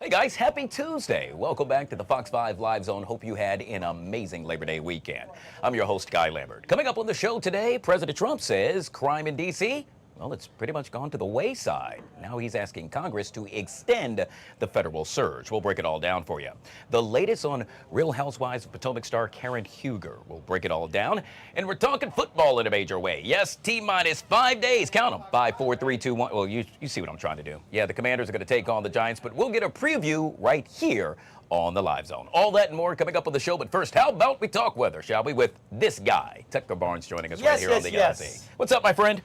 Hey guys, happy Tuesday. Welcome back to the Fox 5 Live Zone. Hope you had an amazing Labor Day weekend. I'm your host, Guy Lambert. Coming up on the show today, President Trump says crime in D.C., well, it's pretty much gone to the wayside. Now he's asking Congress to extend the federal surge. We'll break it all down for you. The latest on Real Housewives of Potomac star Karen Huger. We'll break it all down. And we're talking football in a major way. Yes, T-minus 5 days. Count them. 5, 4, 3, 2, 1. Well, you see what I'm trying to do. Yeah, the Commanders are going to take on the Giants, but we'll get a preview right here on the Live Zone. All that and more coming up on the show. But first, how about we talk weather, shall we? With this guy, Tucker Barnes, joining us right here on the Galaxy. What's up, my friend?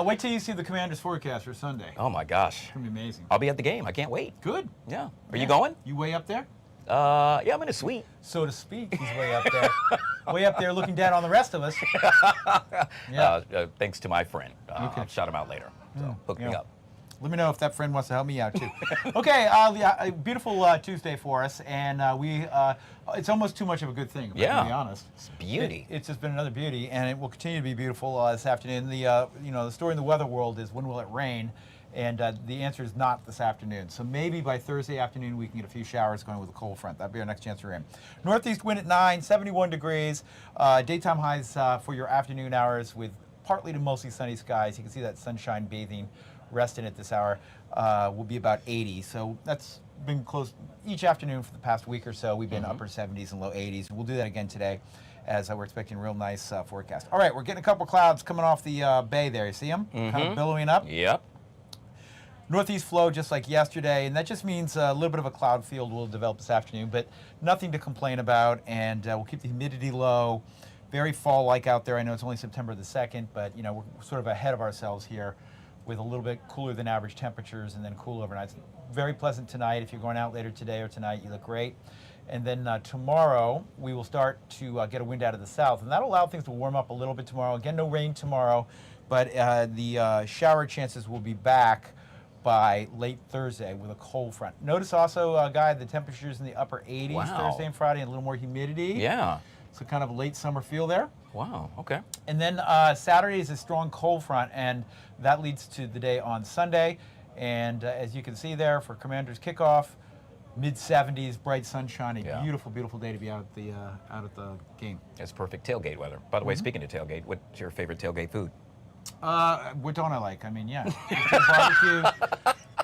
Wait till you see the Commanders' forecast for Sunday. Oh my gosh, It's gonna be amazing. I'll be at the game. I can't wait. Good. Yeah. Are you going? You way up there? Yeah, I'm in a suite. So to speak, he's way up there. Way up there looking down on the rest of us. Yeah. Thanks to my friend. Okay. I'll shout him out later. So hook me up. Let me know if that friend wants to help me out too. Okay, a beautiful Tuesday for us, and it's almost too much of a good thing, if I can be honest. It's beauty. It's just been another beauty, and it will continue to be beautiful this afternoon. The story in the weather world is when will it rain, and the answer is not this afternoon. So maybe by Thursday afternoon we can get a few showers going with a cold front. That'd be our next chance for rain. Northeast wind at 9, 71 degrees. Daytime highs for your afternoon hours with partly to mostly sunny skies. You can see that sunshine bathing resting at this hour will be about 80. So that's been close each afternoon for the past week or so. We've been upper 70s and low 80s. We'll do that again today as we're expecting a real nice forecast. All right, we're getting a couple clouds coming off the bay there. You see them? Kind of billowing up? Yep. Northeast flow just like yesterday, and that just means a little bit of a cloud field will develop this afternoon, but nothing to complain about, and we'll keep the humidity low. Very fall-like out there. I know it's only September the 2nd, but we're sort of ahead of ourselves here, with a little bit cooler than average temperatures and then cool overnights. Very pleasant tonight. If you're going out later today or tonight, you look great. And then tomorrow, we will start to get a wind out of the south, and that'll allow things to warm up a little bit tomorrow. Again, no rain tomorrow, but the shower chances will be back by late Thursday with a cold front. Notice also, Guy, the temperatures in the upper 80s Thursday and Friday, and a little more humidity. Yeah. So kind of a late summer feel there. Wow, okay. And then Saturday is a strong cold front, and that leads to the day on Sunday. And as you can see there, for Commanders kickoff, mid-70s, bright sunshine, a beautiful, beautiful day to be out at the game. It's perfect tailgate weather. By the way, speaking of tailgate, what's your favorite tailgate food? What don't I like? I mean, barbecue.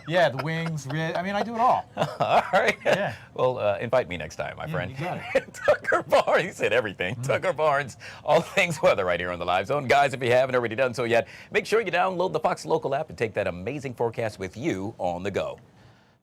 Yeah, the wings, I mean, I do it all. All right. Yeah. Well, invite me next time, my friend. You got it. Tucker Barnes, he said everything. Tucker Barnes, all things weather right here on the Live Zone. Guys, if you haven't already done so yet, make sure you download the Fox Local app and take that amazing forecast with you on the go. All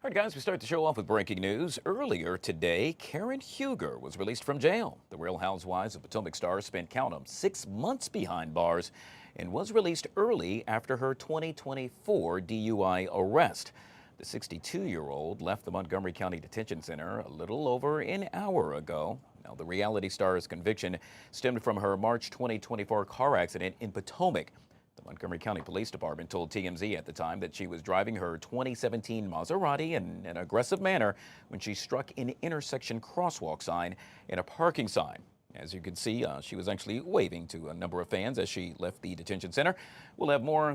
right, guys, we start the show off with breaking news. Earlier today, Karen Huger was released from jail. The Real Housewives of Potomac star spent, count 'em, 6 months behind bars and was released early after her 2024 DUI arrest. The 62-year-old left the Montgomery County Detention Center a little over an hour ago. Now, the reality star's conviction stemmed from her March 2024 car accident in Potomac. The Montgomery County Police Department told TMZ at the time that she was driving her 2017 Maserati in an aggressive manner when she struck an intersection crosswalk sign and a parking sign. As you can see, she was actually waving to a number of fans as she left the detention center. We'll have more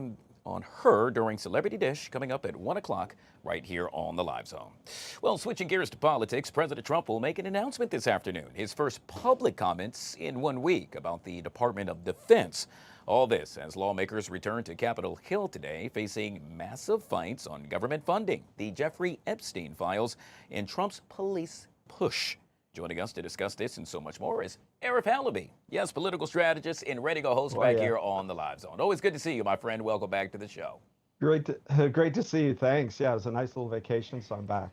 on her during Celebrity Dish coming up at 1 o'clock right here on the Live Zone. Well, switching gears to politics, President Trump will make an announcement this afternoon, his first public comments in 1 week about the Department of Defense. All this as lawmakers return to Capitol Hill today, facing massive fights on government funding, the Jeffrey Epstein files, and Trump's police push. Joining us to discuss this and so much more is Arif Halaby. Yes, political strategist and ready-to-go host here on the Live Zone. Always good to see you, my friend. Welcome back to the show. Great to see you. Thanks. Yeah, it was a nice little vacation, so I'm back.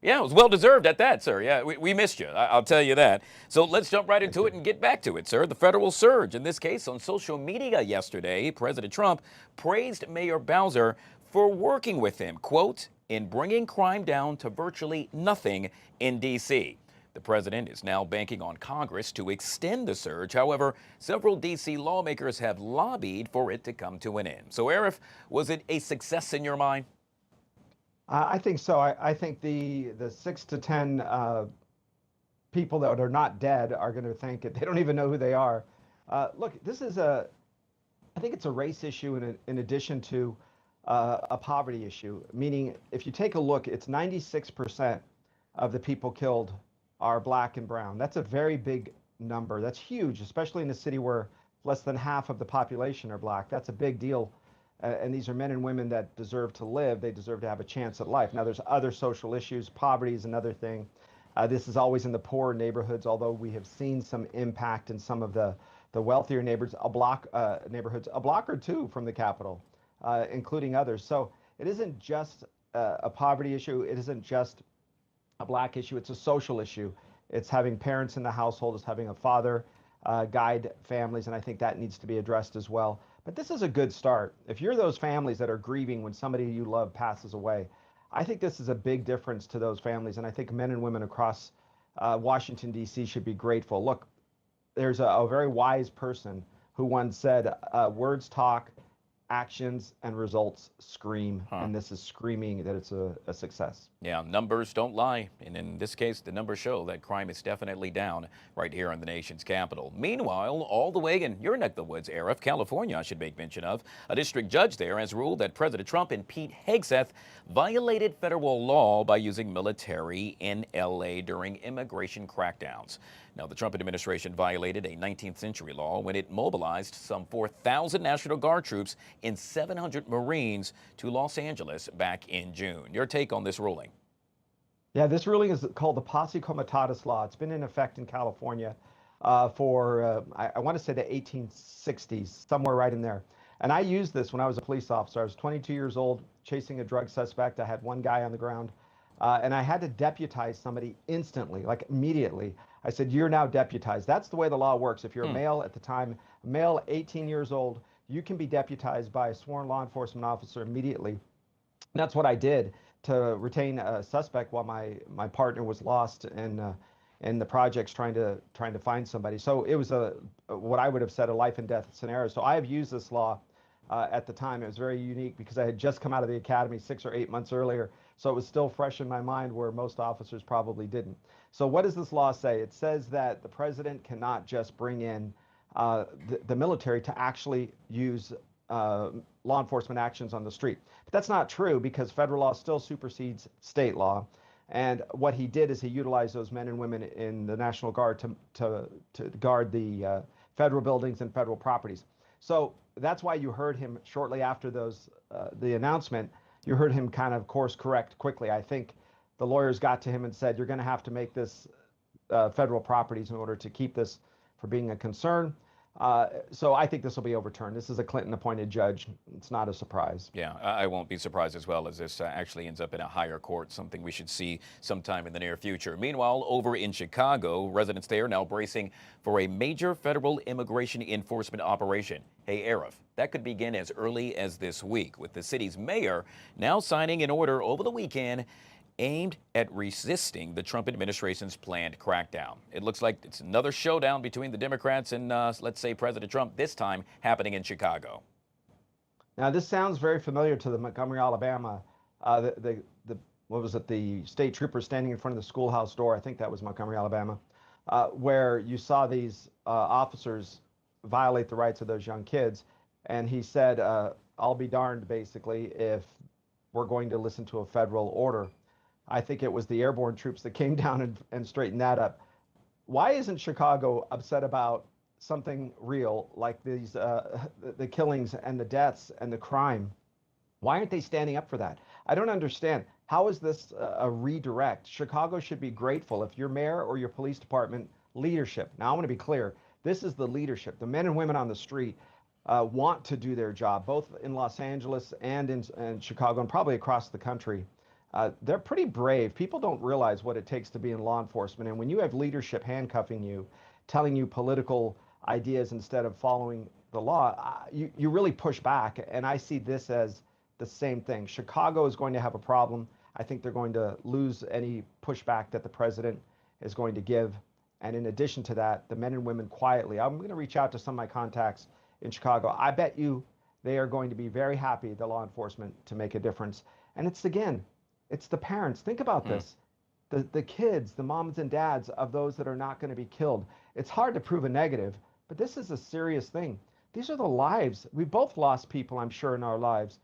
Yeah, it was well-deserved at that, sir. Yeah, we missed you. I'll tell you that. So let's jump right into it and get back to it, sir. The federal surge, in this case on social media yesterday, President Trump praised Mayor Bowser for working with him, quote, in bringing crime down to virtually nothing in D.C. The president is now banking on Congress to extend the surge. However, several D.C. lawmakers have lobbied for it to come to an end. So, Arif, was it a success in your mind? I think so. I think the 6 to 10 people that are not dead are going to think it. They don't even know who they are. Look, this is I think it's a race issue in addition to a poverty issue, meaning if you take a look, it's 96% of the people killed are black and brown. That's a very big number. That's huge, especially in a city where less than half of the population are black. That's a big deal. And these are men and women that deserve to live. They deserve to have a chance at life. Now, there's other social issues. Poverty is another thing. This is always in the poorer neighborhoods, although we have seen some impact in some of the wealthier neighborhoods, a block or two from the capital, including others. So it isn't just a poverty issue. It isn't just a black issue. It's a social issue. It's having parents in the household. It's having a father guide families, and I think that needs to be addressed as well. But this is a good start. If you're those families that are grieving when somebody you love passes away, I think this is a big difference to those families, and I think men and women across Washington, D.C. should be grateful. Look, there's a very wise person who once said, words talk, actions and results scream, and this is screaming that it's a success. Yeah, numbers don't lie, and in this case, the numbers show that crime is definitely down right here in the nation's capital. Meanwhile, all the way in your neck of the woods, Arif, California, I should make mention of, a district judge there has ruled that President Trump and Pete Hegseth violated federal law by using military in L.A. during immigration crackdowns. Now, the Trump administration violated a 19th century law when it mobilized some 4,000 National Guard troops and 700 Marines to Los Angeles back in June. Your take on this ruling? Yeah, this ruling is called the Posse Comitatus Law. It's been in effect in California for, I want to say the 1860s, somewhere right in there. And I used this when I was a police officer. I was 22 years old, chasing a drug suspect. I had one guy on the ground, and I had to deputize somebody instantly, like immediately. I said, you're now deputized. That's the way the law works. If you're a male at the time, male 18 years old, you can be deputized by a sworn law enforcement officer immediately. And that's what I did to retain a suspect while my partner was lost in the projects trying to find somebody. So it was what I would have said a life and death scenario. So I have used this law at the time. It was very unique because I had just come out of the academy 6 or 8 months earlier. So it was still fresh in my mind where most officers probably didn't. So what does this law say? It says that the president cannot just bring in the military to actually use law enforcement actions on the street. But that's not true because federal law still supersedes state law. And what he did is he utilized those men and women in the National Guard to guard the federal buildings and federal properties. So that's why you heard him shortly after the announcement, you heard him kind of course correct quickly. I think the lawyers got to him and said, you're going to have to make this federal properties in order to keep this from being a concern. So I think this will be overturned. This is a Clinton-appointed judge. It's not a surprise. Yeah, I won't be surprised as well as this actually ends up in a higher court, something we should see sometime in the near future. Meanwhile, over in Chicago, residents there now bracing for a major federal immigration enforcement operation. Hey, Arif, that could begin as early as this week, with the city's mayor now signing an order over the weekend aimed at resisting the Trump administration's planned crackdown. It looks like it's another showdown between the Democrats and, let's say, President Trump, this time happening in Chicago. Now, this sounds very familiar to the Montgomery, Alabama, what was it, the state trooper standing in front of the schoolhouse door, I think that was Montgomery, Alabama, where you saw these officers violate the rights of those young kids. And he said, I'll be darned, basically, if we're going to listen to a federal order. I think it was the airborne troops that came down and straightened that up. Why isn't Chicago upset about something real like these the killings and the deaths and the crime? Why aren't they standing up for that? I don't understand. How is this a redirect? Chicago should be grateful if your mayor or your police department leadership. Now, I want to be clear. This is the leadership. The men and women on the street want to do their job, both in Los Angeles and in Chicago and probably across the country. They're pretty brave. People don't realize what it takes to be in law enforcement. And when you have leadership handcuffing you, telling you political ideas instead of following the law, you really push back. And I see this as the same thing. Chicago is going to have a problem. I think they're going to lose any pushback that the president is going to give. And in addition to that, the men and women quietly, I'm going to reach out to some of my contacts in Chicago. I bet you they are going to be very happy, the law enforcement, to make a difference. And it's the parents. Think about this. The kids, the moms and dads of those that are not going to be killed. It's hard to prove a negative, but this is a serious thing. These are the lives. We've both lost people, I'm sure, in our lives.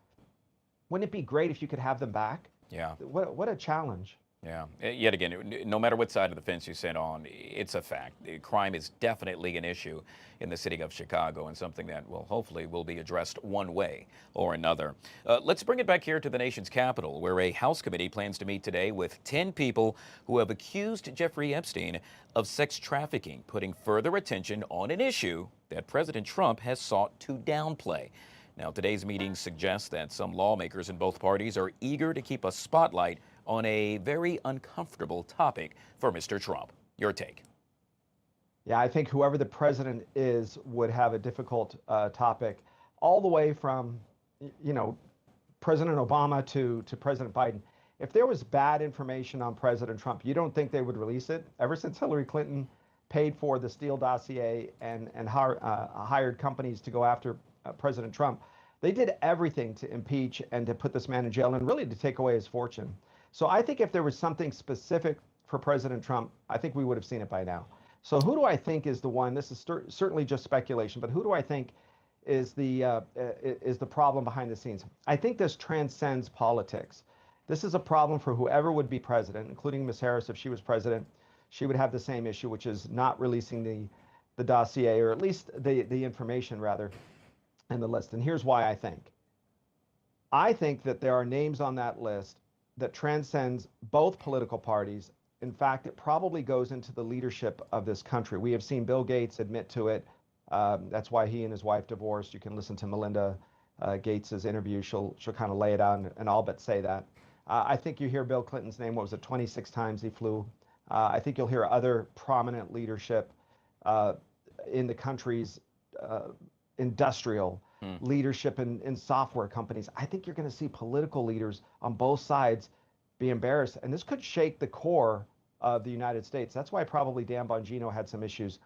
Wouldn't it be great if you could have them back? Yeah. What a challenge. Yeah. Yet again, no matter what side of the fence you sit on, it's a fact. Crime is definitely an issue in the city of Chicago, and something that, well, hopefully will be addressed one way or another. Let's bring it back here to the nation's capital, where a House committee plans to meet today with 10 people who have accused Jeffrey Epstein of sex trafficking, putting further attention on an issue that President Trump has sought to downplay. Now, today's meeting suggests that some lawmakers in both parties are eager to keep a spotlight on a very uncomfortable topic for Mr. Trump. Your take? Yeah, I think whoever the president is would have a difficult topic, all the way from, President Obama to President Biden. If there was bad information on President Trump, you don't think they would release it? Ever since Hillary Clinton paid for the Steele dossier and hired companies to go after President Trump, they did everything to impeach and to put this man in jail and really to take away his fortune. So I think if there was something specific for President Trump, I think we would have seen it by now. So who do I think is the one? This is certainly just speculation, but who do I think is the problem behind the scenes? I think this transcends politics. This is a problem for whoever would be president, including Ms. Harris. If she was president, she would have the same issue, which is not releasing the dossier, or at least the information rather, and the list. And here's why I think. I think that there are names on that list that transcends both political parties. In fact, it probably goes into the leadership of this country. We have seen Bill Gates admit to it. That's why he and his wife divorced. You can listen to Melinda Gates's interview. She'll kind of lay it out and all but say that. I think you hear Bill Clinton's name. What was it? 26 times he flew. I think you'll hear other prominent leadership in the country's industrial leadership in software companies. I think you're going to see political leaders on both sides be embarrassed, and this could shake the core of the United States. That's why probably Dan Bongino had some issues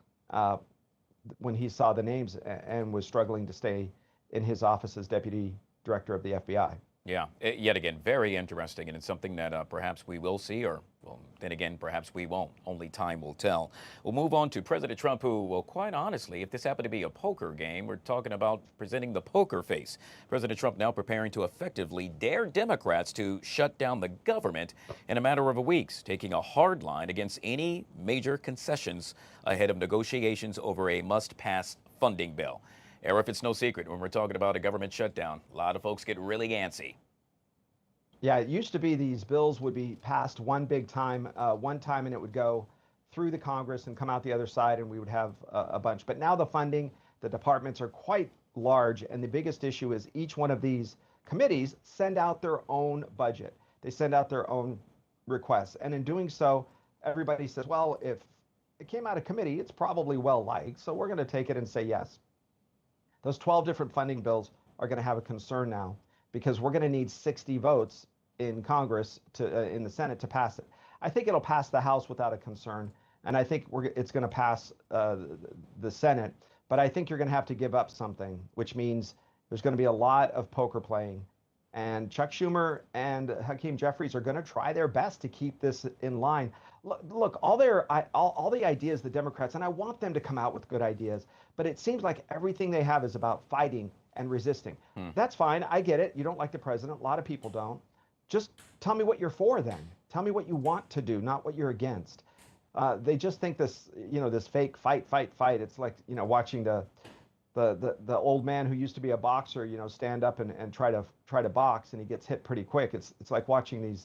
when he saw the names and was struggling to stay in his office as deputy director of the FBI. Yeah, yet again, very interesting, and it's something that perhaps we will see, or, well, then again, perhaps we won't. Only time will tell. We'll move on to President Trump, who, well, quite honestly, if this happened to be a poker game, we're talking about presenting the poker face. President Trump now preparing to effectively dare Democrats to shut down the government in a matter of weeks, taking a hard line against any major concessions ahead of negotiations over a must-pass funding bill. Arif, it's no secret when we're talking about a government shutdown, a lot of folks get really antsy. Yeah, it used to be these bills would be passed one time, and it would go through the Congress and come out the other side, and we would have a bunch. But now the funding, the departments are quite large, and the biggest issue is each one of these committees send out their own budget. They send out their own requests, and in doing so, everybody says, well, if it came out of committee, it's probably well liked, so we're going to take it and say yes. Those 12 different funding bills are going to have a concern now, because we're going to need 60 votes in Congress in the Senate to pass it. I think it'll pass the House without a concern, and I think it's going to pass the Senate. But I think you're going to have to give up something, which means there's going to be a lot of poker playing. And Chuck Schumer and Hakeem Jeffries are going to try their best to keep this in line. Look, all the ideas, the Democrats, and I want them to come out with good ideas, but it seems like everything they have is about fighting and resisting. That's fine. I get it. You don't like the president. A lot of people don't. Just tell me what you're for then. Tell me what you want to do, not what you're against. They just think this, this fake fight. It's like, watching the old man who used to be a boxer, stand up and try to box, and he gets hit pretty quick. It's like watching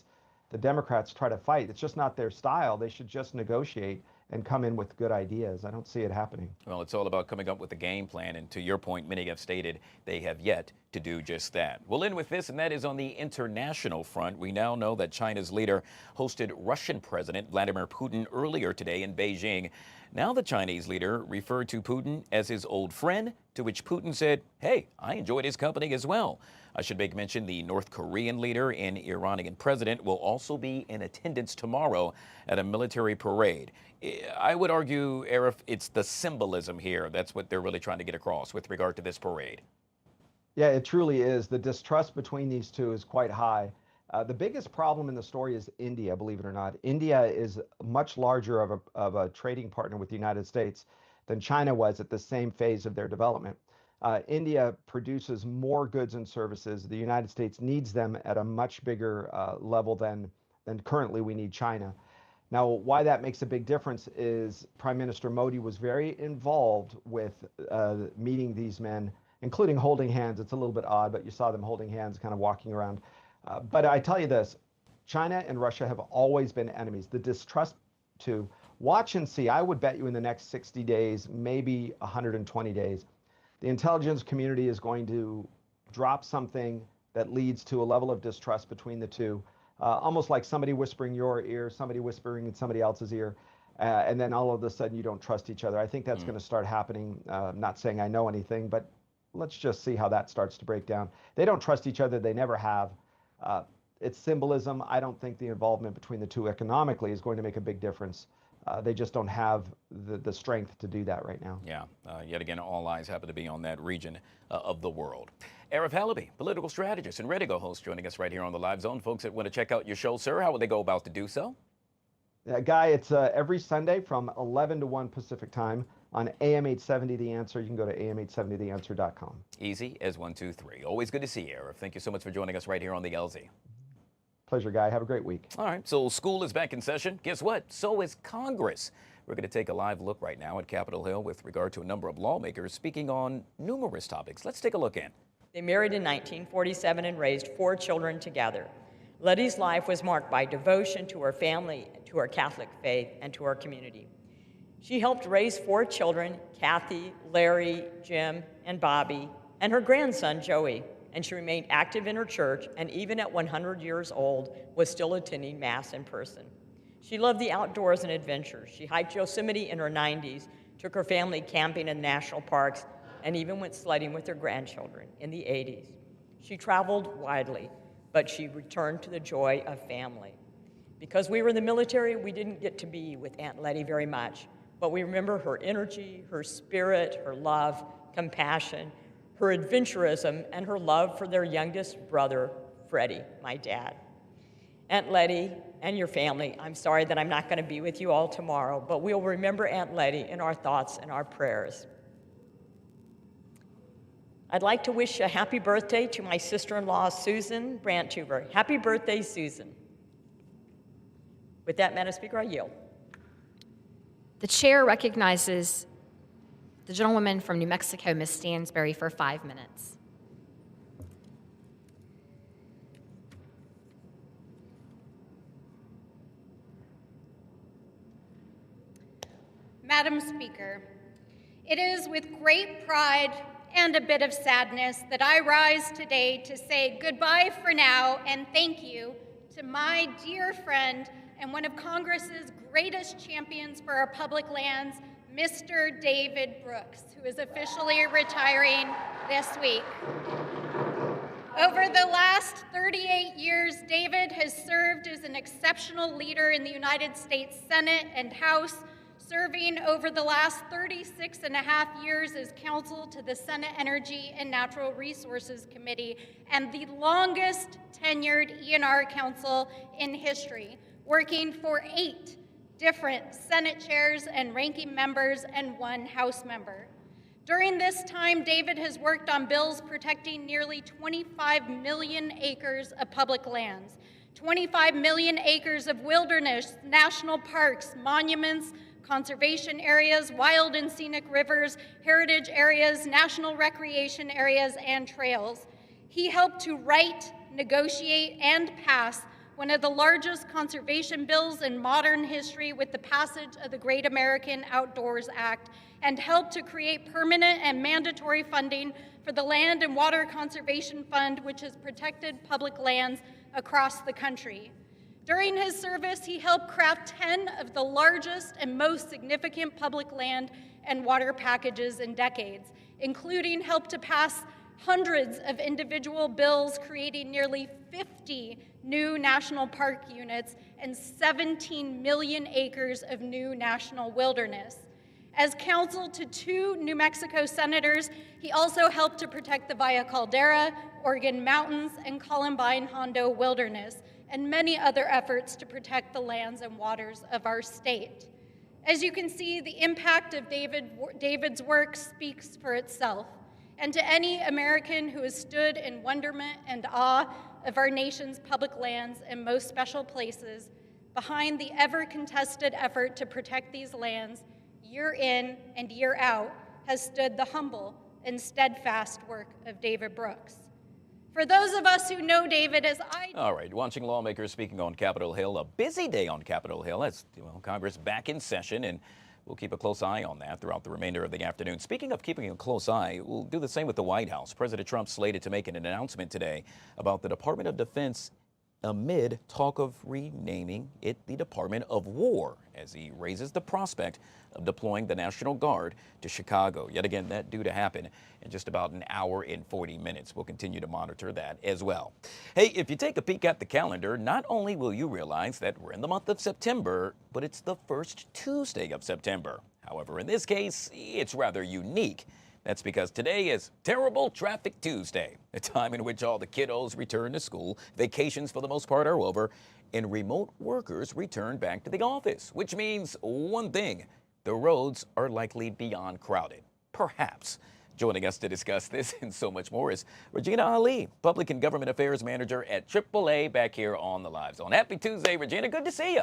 the Democrats try to fight. It's just not their style. They should just negotiate and come in with good ideas. I don't see it happening. Well, it's all about coming up with a game plan, and to your point, many have stated they have yet to do just that. We'll end with this, and that is on the international front. We now know that China's leader hosted Russian President Vladimir Putin earlier today in Beijing. Now the Chinese leader referred to Putin as his old friend, to which Putin said, hey, I enjoyed his company as well. I should make mention the North Korean leader and Iranian president will also be in attendance tomorrow at a military parade. I would argue, Arif, it's the symbolism here. That's what they're really trying to get across with regard to this parade. Yeah, it truly is. The distrust between these two is quite high. The biggest problem in the story is India, believe it or not. India is much larger of a trading partner with the United States than China was at the same phase of their development. India produces more goods and services. The United States needs them at a much bigger level than currently we need China. Now, why that makes a big difference is Prime Minister Modi was very involved with meeting these men, including holding hands. It's a little bit odd, but you saw them holding hands, kind of walking around. But I tell you this, China and Russia have always been enemies. The distrust to watch and see, I would bet you in the next 60 days, maybe 120 days, the intelligence community is going to drop something that leads to a level of distrust between the two. Almost like somebody whispering your ear, somebody whispering in somebody else's ear, and then all of a sudden you don't trust each other. I think that's going to start happening. Not saying I know anything, but let's just see how that starts to break down. They don't trust each other. They never have. It's symbolism. I don't think the involvement between the two economically is going to make a big difference. They just don't have the strength to do that right now. Yeah, yet again, all eyes happen to be on that region of the world. Arif Halaby, political strategist and Radio host, joining us right here on the Live Zone. Folks that want to check out your show, sir, how would they go about to do so? Guy, it's every Sunday from 11 to 1 Pacific time on AM 870 The Answer. You can go to am870theanswer.com. Easy as 1, 2, 3. Always good to see you, Arif. Thank you so much for joining us right here on the LZ. Pleasure, Guy. Have a great week. All right, so school is back in session. Guess what? So is Congress. We're going to take a live look right now at Capitol Hill with regard to a number of lawmakers speaking on numerous topics. Let's take a look in. They married in 1947 and raised 4 children together. Letty's life was marked by devotion to her family, to her Catholic faith, and to her community. She helped raise 4 children, Kathy, Larry, Jim, and Bobby, and her grandson, Joey. And she remained active in her church, and even at 100 years old, was still attending Mass in person. She loved the outdoors and adventures. She hiked Yosemite in her 90s, took her family camping in national parks, and even went sledding with her grandchildren in the 80s. She traveled widely, but she returned to the joy of family. Because we were in the military, we didn't get to be with Aunt Letty very much, but we remember her energy, her spirit, her love, compassion, her adventurism, and her love for their youngest brother, Freddie, my dad. Aunt Letty and your family, I'm sorry that I'm not going to be with you all tomorrow, but we'll remember Aunt Letty in our thoughts and our prayers. I'd like to wish a happy birthday to my sister-in-law, Susan Branthuber. Happy birthday, Susan. With that, Madam Speaker, I yield. The chair recognizes the gentlewoman from New Mexico, Ms. Stansbury, for 5 minutes. Madam Speaker, it is with great pride and a bit of sadness that I rise today to say goodbye for now and thank you to my dear friend and one of Congress's greatest champions for our public lands, Mr. David Brooks, who is officially retiring this week. Over the last 38 years, David has served as an exceptional leader in the United States Senate and House, serving over the last 36 and a half years as counsel to the Senate Energy and Natural Resources Committee and the longest tenured ENR counsel in history, working for 8 different Senate chairs and ranking members and 1 House member. During this time, David has worked on bills protecting nearly 25 million acres of public lands, 25 million acres of wilderness, national parks, monuments, conservation areas, wild and scenic rivers, heritage areas, national recreation areas, and trails. He helped to write, negotiate, and pass one of the largest conservation bills in modern history with the passage of the Great American Outdoors Act, and helped to create permanent and mandatory funding for the Land and Water Conservation Fund, which has protected public lands across the country. During his service, he helped craft 10 of the largest and most significant public land and water packages in decades, including help to pass hundreds of individual bills creating nearly 50 new national park units and 17 million acres of new national wilderness. As counsel to 2 New Mexico senators, he also helped to protect the Via Caldera, Oregon Mountains, and Columbine-Hondo Wilderness, and many other efforts to protect the lands and waters of our state. As you can see, the impact of David's work speaks for itself. and to any American who has stood in wonderment and awe of our nation's public lands and most special places, behind the ever-contested effort to protect these lands, year in and year out, has stood the humble and steadfast work of David Brooks. For those of us who know David as I do. All right, watching lawmakers speaking on Capitol Hill, a busy day on Capitol Hill as Congress back in session, and we'll keep a close eye on that throughout the remainder of the afternoon. Speaking of keeping a close eye, we'll do the same with the White House. President Trump slated to make an announcement today about the Department of Defense amid talk of renaming it the Department of War as he raises the prospect of deploying the National Guard to Chicago. Yet again, that due to happen in just about an hour and 40 minutes. We'll continue to monitor that as well. Hey, if you take a peek at the calendar, not only will you realize that we're in the month of September, but it's the first Tuesday of September. However, in this case, it's rather unique. That's because today is Terrible Traffic Tuesday, a time in which all the kiddos return to school, vacations for the most part are over, and remote workers return back to the office, which means one thing, the roads are likely beyond crowded. Perhaps. Joining us to discuss this and so much more is Regina Ali, Public and Government Affairs Manager at AAA, back here on the Live Zone. Happy Tuesday, Regina. Good to see you.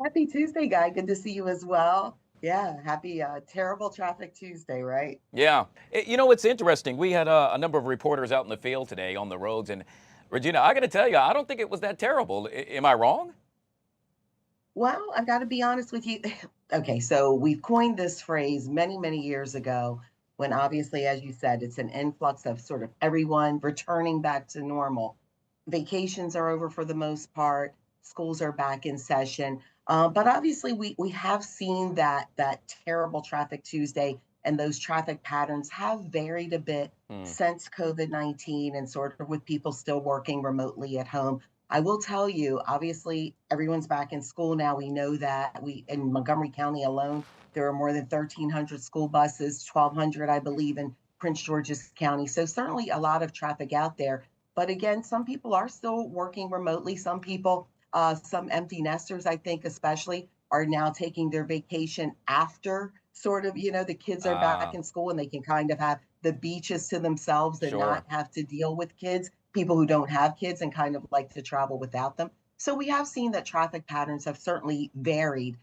Happy Tuesday, Guy. Good to see you as well. Yeah, happy Terrible Traffic Tuesday, right? Yeah. You know, it's interesting. We had a number of reporters out in the field today on the roads, and Regina, I got to tell you, I don't think it was that terrible. Am I wrong? Well, I've got to be honest with you. Okay, so we've coined this phrase many, many years ago when obviously, as you said, it's an influx of sort of everyone returning back to normal. Vacations are over for the most part. Schools are back in session. But obviously, we have seen that Terrible Traffic Tuesday and those traffic patterns have varied a bit since COVID-19 and sort of with people still working remotely at home. I will tell you, obviously, everyone's back in school now. We know that in Montgomery County alone, there are more than 1,300 school buses, 1,200, I believe, in Prince George's County. So certainly a lot of traffic out there. But again, some people are still working remotely. Some people some empty nesters, I think, especially, are now taking their vacation after sort of, the kids are back in school and they can kind of have the beaches to themselves and not have to deal with kids, people who don't have kids and kind of like to travel without them. So we have seen that traffic patterns have certainly varied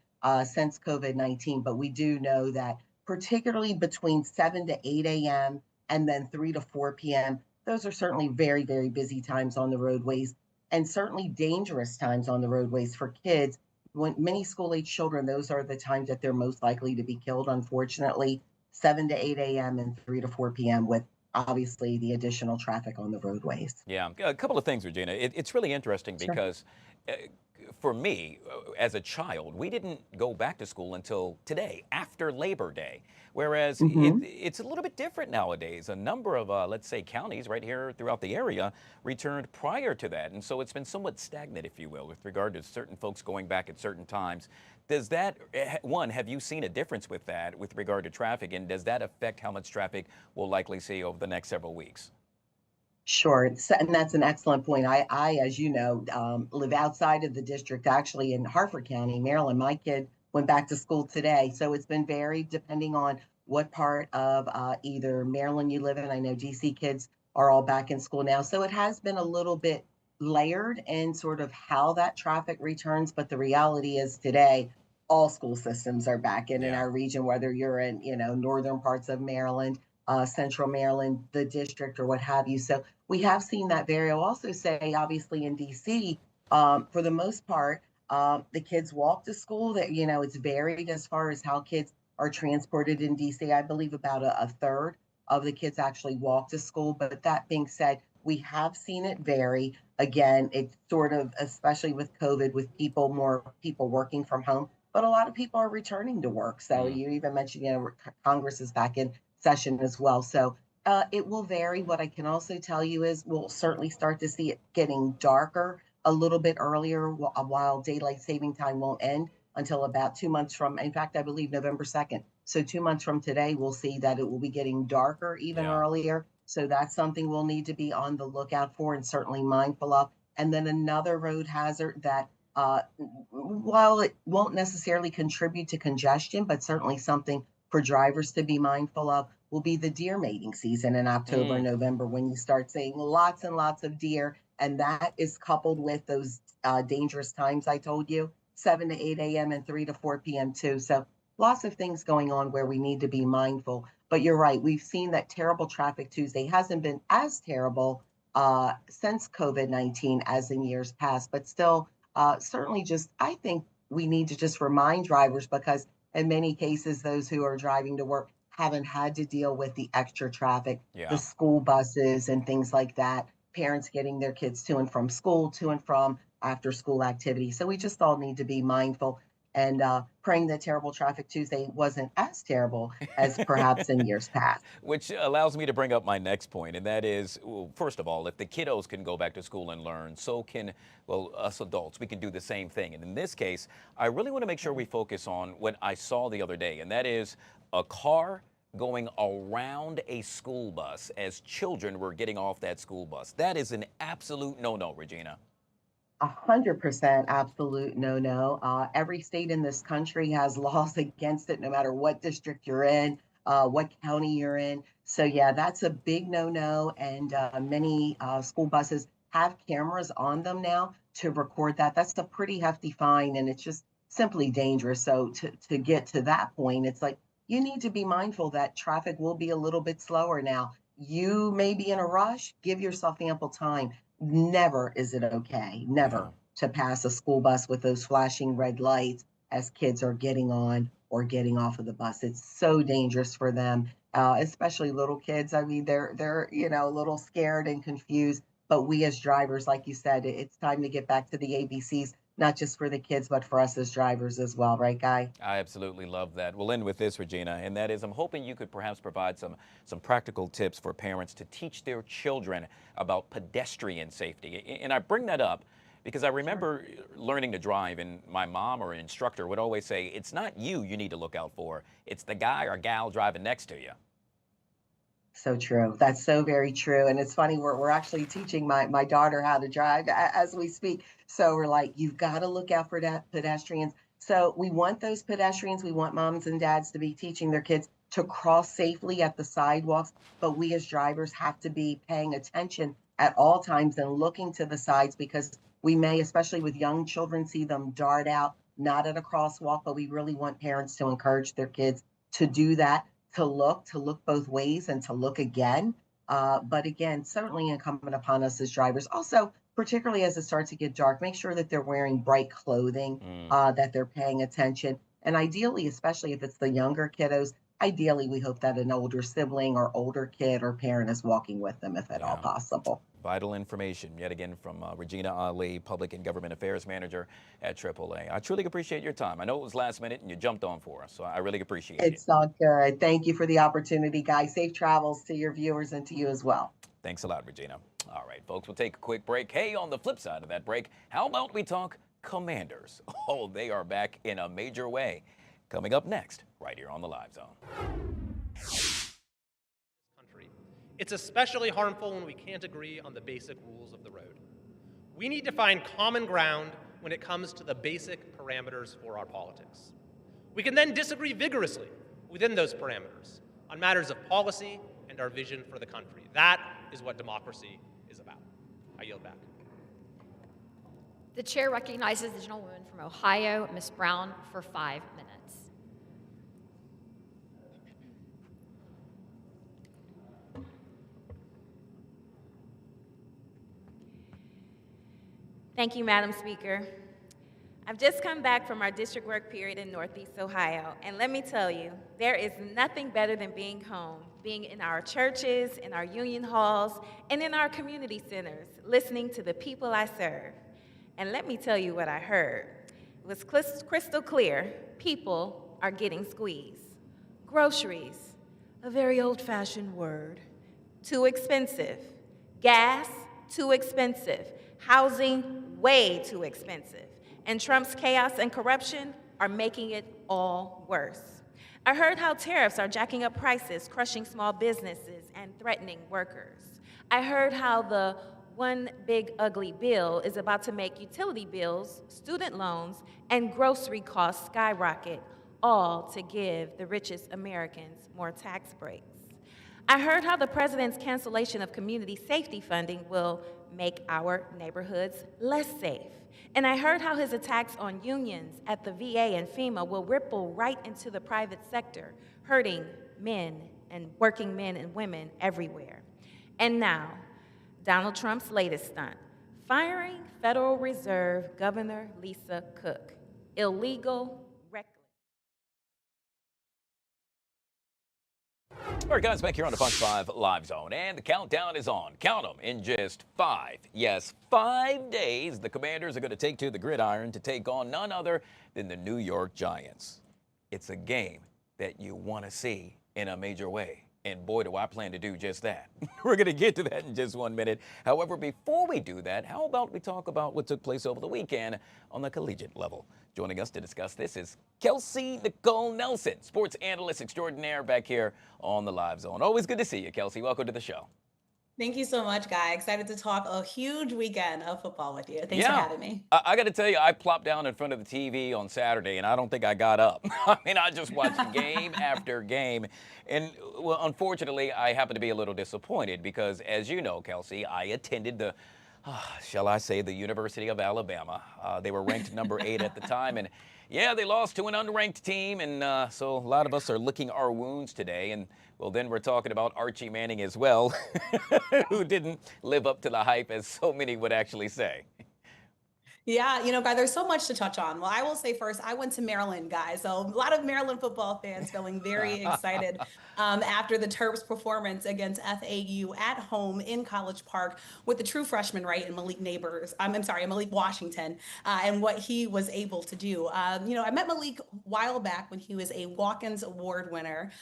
since COVID-19, but we do know that particularly between 7 to 8 a.m. and then 3 to 4 p.m., those are certainly very, very busy times on the roadways. And certainly dangerous times on the roadways for kids. When many school-age children, those are the times that they're most likely to be killed, unfortunately, 7 to 8 a.m. and 3 to 4 p.m. with obviously the additional traffic on the roadways. Yeah, a couple of things, Regina. It's really interesting because for me, as a child, we didn't go back to school until today, after Labor Day. Whereas it's a little bit different nowadays. A number of, let's say, counties right here throughout the area returned prior to that. And so it's been somewhat stagnant, if you will, with regard to certain folks going back at certain times. Does that, one, have you seen a difference with that with regard to traffic? And does that affect how much traffic we'll likely see over the next several weeks? Sure. And that's an excellent point. I as you know, live outside of the district, actually in Harford County, Maryland. My kid went back to school today. So it's been varied depending on what part of either Maryland you live in. I know DC kids are all back in school now. So it has been a little bit layered in sort of how that traffic returns. But the reality is today, all school systems are back in our region, whether you're in, northern parts of Maryland, central Maryland, the district, or what have you. So we have seen that vary. I'll also say, obviously, in DC, for the most part, the kids walk to school. That it's varied as far as how kids are transported in DC. I believe about a third of the kids actually walk to school. But that being said, we have seen it vary. Again, it's sort of, especially with COVID, with more people working from home, but a lot of people are returning to work. So you even mentioned, Congress is back in session as well. So it will vary. What I can also tell you is we'll certainly start to see it getting darker a little bit earlier, while daylight saving time won't end until about 2 months from, in fact, I believe November 2nd. So 2 months from today, we'll see that it will be getting darker even earlier. So that's something we'll need to be on the lookout for and certainly mindful of. And then another road hazard that, while it won't necessarily contribute to congestion, but certainly something for drivers to be mindful of, will be the deer mating season in October, November, when you start seeing lots and lots of deer. And that is coupled with those dangerous times I told you, 7 to 8 a.m. and 3 to 4 p.m. too. So lots of things going on where we need to be mindful. But you're right, we've seen that terrible Traffic Tuesday hasn't been as terrible since COVID-19 as in years past, but still, certainly just, I think we need to just remind drivers, because in many cases, those who are driving to work haven't had to deal with the extra traffic, the school buses and things like that, parents getting their kids to and from school, to and from after school activities. So we just all need to be mindful and praying that terrible Traffic Tuesday wasn't as terrible as perhaps in years past. Which allows me to bring up my next point, and that is, well, first of all, if the kiddos can go back to school and learn, so can, well, us adults. We can do the same thing. And in this case, I really want to make sure we focus on what I saw the other day, and that is a car going around a school bus as children were getting off that school bus. That is an absolute no-no, Regina. 100% absolute no-no. Every state in this country has laws against it, no matter what district you're in, what county you're in. So yeah, that's a big no-no. And many school buses have cameras on them now to record that. That's a pretty hefty fine, and it's just simply dangerous. So to get to that point, it's like, you need to be mindful that traffic will be a little bit slower now. You may be in a rush, give yourself ample time. Never is it okay, never, to pass a school bus with those flashing red lights as kids are getting on or getting off of the bus. It's so dangerous for them, especially little kids. I mean, they're a little scared and confused. But we as drivers, like you said, it's time to get back to the ABCs, not just for the kids, but for us as drivers as well, right, Guy? I absolutely love that. We'll end with this, Regina, and that is, I'm hoping you could perhaps provide some practical tips for parents to teach their children about pedestrian safety. And I bring that up because I remember learning to drive, and my mom or an instructor would always say, it's not you need to look out for, it's the guy or gal driving next to you. So true. That's so very true. And it's funny, we're actually teaching my daughter how to drive as we speak. So we're like, you've got to look out for pedestrians. So we want those pedestrians. We want moms and dads to be teaching their kids to cross safely at the sidewalks. But we as drivers have to be paying attention at all times and looking to the sides, because we may, especially with young children, see them dart out, not at a crosswalk, but we really want parents to encourage their kids to do that, to look both ways and to look again. But again, certainly incumbent upon us as drivers. Also, particularly as it starts to get dark, make sure that they're wearing bright clothing, that they're paying attention. And ideally, especially if it's the younger kiddos, ideally, we hope that an older sibling or older kid or parent is walking with them if at all possible. Vital information, yet again, from Regina Ali, Public and Government Affairs Manager at AAA. I truly appreciate your time. I know it was last minute and you jumped on for us, so I really appreciate it. It's all good. Thank you for the opportunity, Guy. Safe travels to your viewers and to you as well. Thanks a lot, Regina. All right, folks, we'll take a quick break. Hey, on the flip side of that break, how about we talk Commanders? Oh, they are back in a major way. Coming up next, right here on the Live Zone. It's especially harmful when we can't agree on the basic rules of the road. We need to find common ground when it comes to the basic parameters for our politics. We can then disagree vigorously within those parameters on matters of policy and our vision for the country. That is what democracy is about. I yield back. The chair recognizes the gentlewoman from Ohio, Ms. Brown, for 5 minutes. Thank you, Madam Speaker. I've just come back from our district work period in Northeast Ohio, and let me tell you, there is nothing better than being home, being in our churches, in our union halls, and in our community centers, listening to the people I serve. And let me tell you what I heard. It was crystal clear. People are getting squeezed. Groceries, a very old-fashioned word, too expensive. Gas, too expensive. Housing, way too expensive. And Trump's chaos and corruption are making it all worse. I heard how tariffs are jacking up prices, crushing small businesses, and threatening workers. I heard how the one big ugly bill is about to make utility bills, student loans, and grocery costs skyrocket, all to give the richest Americans more tax breaks. I heard how the president's cancellation of community safety funding will make our neighborhoods less safe. And I heard how his attacks on unions at the VA and FEMA will ripple right into the private sector, hurting men and working men and women everywhere. And now, Donald Trump's latest stunt, firing Federal Reserve Governor Lisa Cook. Illegal, reckless. All right, guys, back here on the Fox 5 Live Zone, and the countdown is on. Count them, in just 5, yes, 5 days, the Commanders are going to take to the gridiron to take on none other than the New York Giants. It's a game that you want to see in a major way. And boy, do I plan to do just that. We're going to get to that in just 1 minute. However, before we do that, how about we talk about what took place over the weekend on the collegiate level? Joining us to discuss this is Kelsey Nicole Nelson, sports analyst extraordinaire, back here on the Live Zone. Always good to see you, Kelsey. Welcome to the show. Thank you so much, Guy. Excited to talk a huge weekend of football with you. Thanks for having me. I got to tell you, I plopped down in front of the TV on Saturday, and I don't think I got up. I mean, I just watched game after game. And, well, unfortunately, I happen to be a little disappointed because, as you know, Kelsey, I attended the, shall I say, the University of Alabama. They were ranked number 8 at the time, and yeah, they lost to an unranked team, and so a lot of us are licking our wounds today. And, well, then we're talking about Archie Manning as well, who didn't live up to the hype, as so many would actually say. Yeah, Guy, there's so much to touch on. Well, I will say first, I went to Maryland, guys. So a lot of Maryland football fans feeling very excited after the Terps' performance against FAU at home in College Park with the true freshman, right, and Malik Washington, and what he was able to do. I met Malik a while back when he was a Watkins Award winner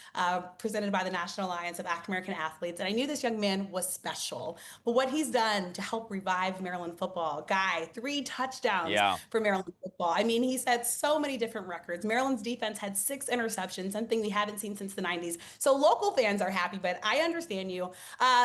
presented by the National Alliance of African American Athletes, and I knew this young man was special. But what he's done to help revive Maryland football, Guy, 3 touchdowns for Maryland football. I mean, he set so many different records. Maryland's defense had 6 interceptions, something we haven't seen since the 90s. So local fans are happy, but I understand you.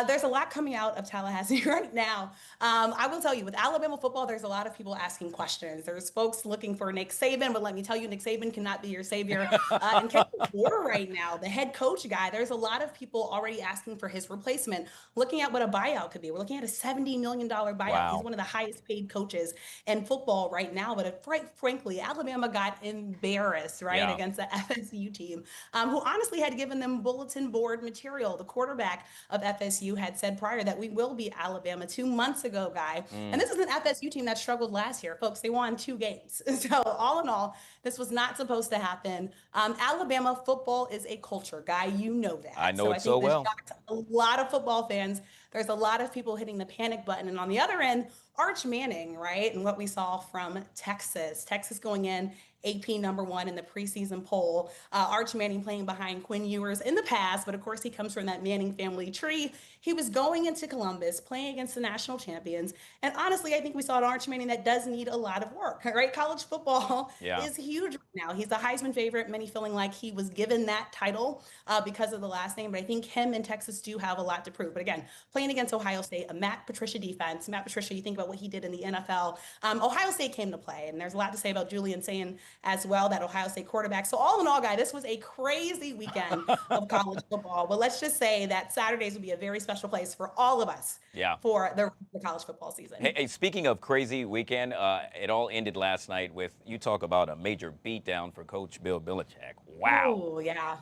There's a lot coming out of Tallahassee right now. I will tell you, with Alabama football, there's a lot of people asking questions. There's folks looking for Nick Saban, but let me tell you, Nick Saban cannot be your savior. And Kevin Porter right now, the head coach guy, there's a lot of people already asking for his replacement, looking at what a buyout could be. We're looking at a $70 million buyout. Wow. He's one of the highest paid coaches in football right now, but frankly, Alabama got embarrassed, right, against the FSU team, who honestly had given them bulletin board material. The quarterback of FSU had said prior that we will beat Alabama 2 months ago, Guy. And this is an FSU team that struggled last year, folks. They won 2 games. So all in all, this was not supposed to happen. Alabama football is a culture, Guy. You know that. I know it so well. Shocked a lot of football fans. There's a lot of people hitting the panic button. And on the other end, Arch Manning, right? And what we saw from Texas going in AP #1 in the preseason poll. Arch Manning playing behind Quinn Ewers in the past, but of course he comes from that Manning family tree. He was going into Columbus, playing against the national champions. And honestly, I think we saw an Arch Manning that does need a lot of work, right? College football is huge right now. He's the Heisman favorite, many feeling like he was given that title because of the last name. But I think him and Texas do have a lot to prove. But again, playing against Ohio State, a Matt Patricia defense. Matt Patricia, you think about what he did in the NFL. Ohio State came to play, and there's a lot to say about Julian Sayin as well, that Ohio State quarterback. So all in all, Guy, this was a crazy weekend of college football. But let's just say that Saturdays will be a very special place for all of us for the college football season. Hey, speaking of crazy weekend, it all ended last night with, you talk about a major beatdown for Coach Bill Belichick. Wow. Oh, yeah.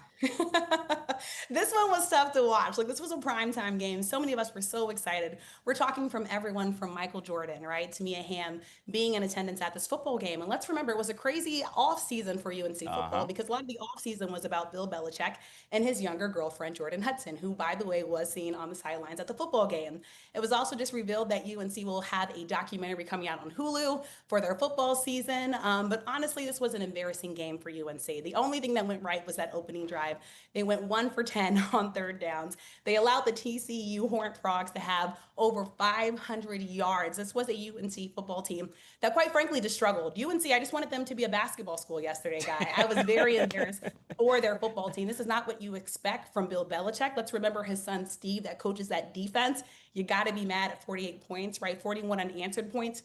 This one was tough to watch. Like, this was a primetime game. So many of us were so excited. We're talking from everyone from Michael Jordan, right, to Mia Hamm being in attendance at this football game. And let's remember, it was a crazy offseason for UNC football because a lot of the offseason was about Bill Belichick and his younger girlfriend, Jordan Hudson, who, by the way, was seen on the sidelines at the football game. It was also just revealed that UNC will have a documentary coming out on Hulu for their football season. But honestly, this was an embarrassing game for UNC. The only thing that went right was that opening drive. They went 1 for 10 on 3rd downs. They allowed the TCU Horned Frogs to have over 500 yards. This was a UNC football team that, quite frankly, just struggled. UNC, I just wanted them to be a basketball school yesterday, Guy. I was very embarrassed for their football team. This is not what you expect from Bill Belichick. Let's remember his son, Steve, that coaches that defense. You got to be mad at 48 points, right? 41 unanswered points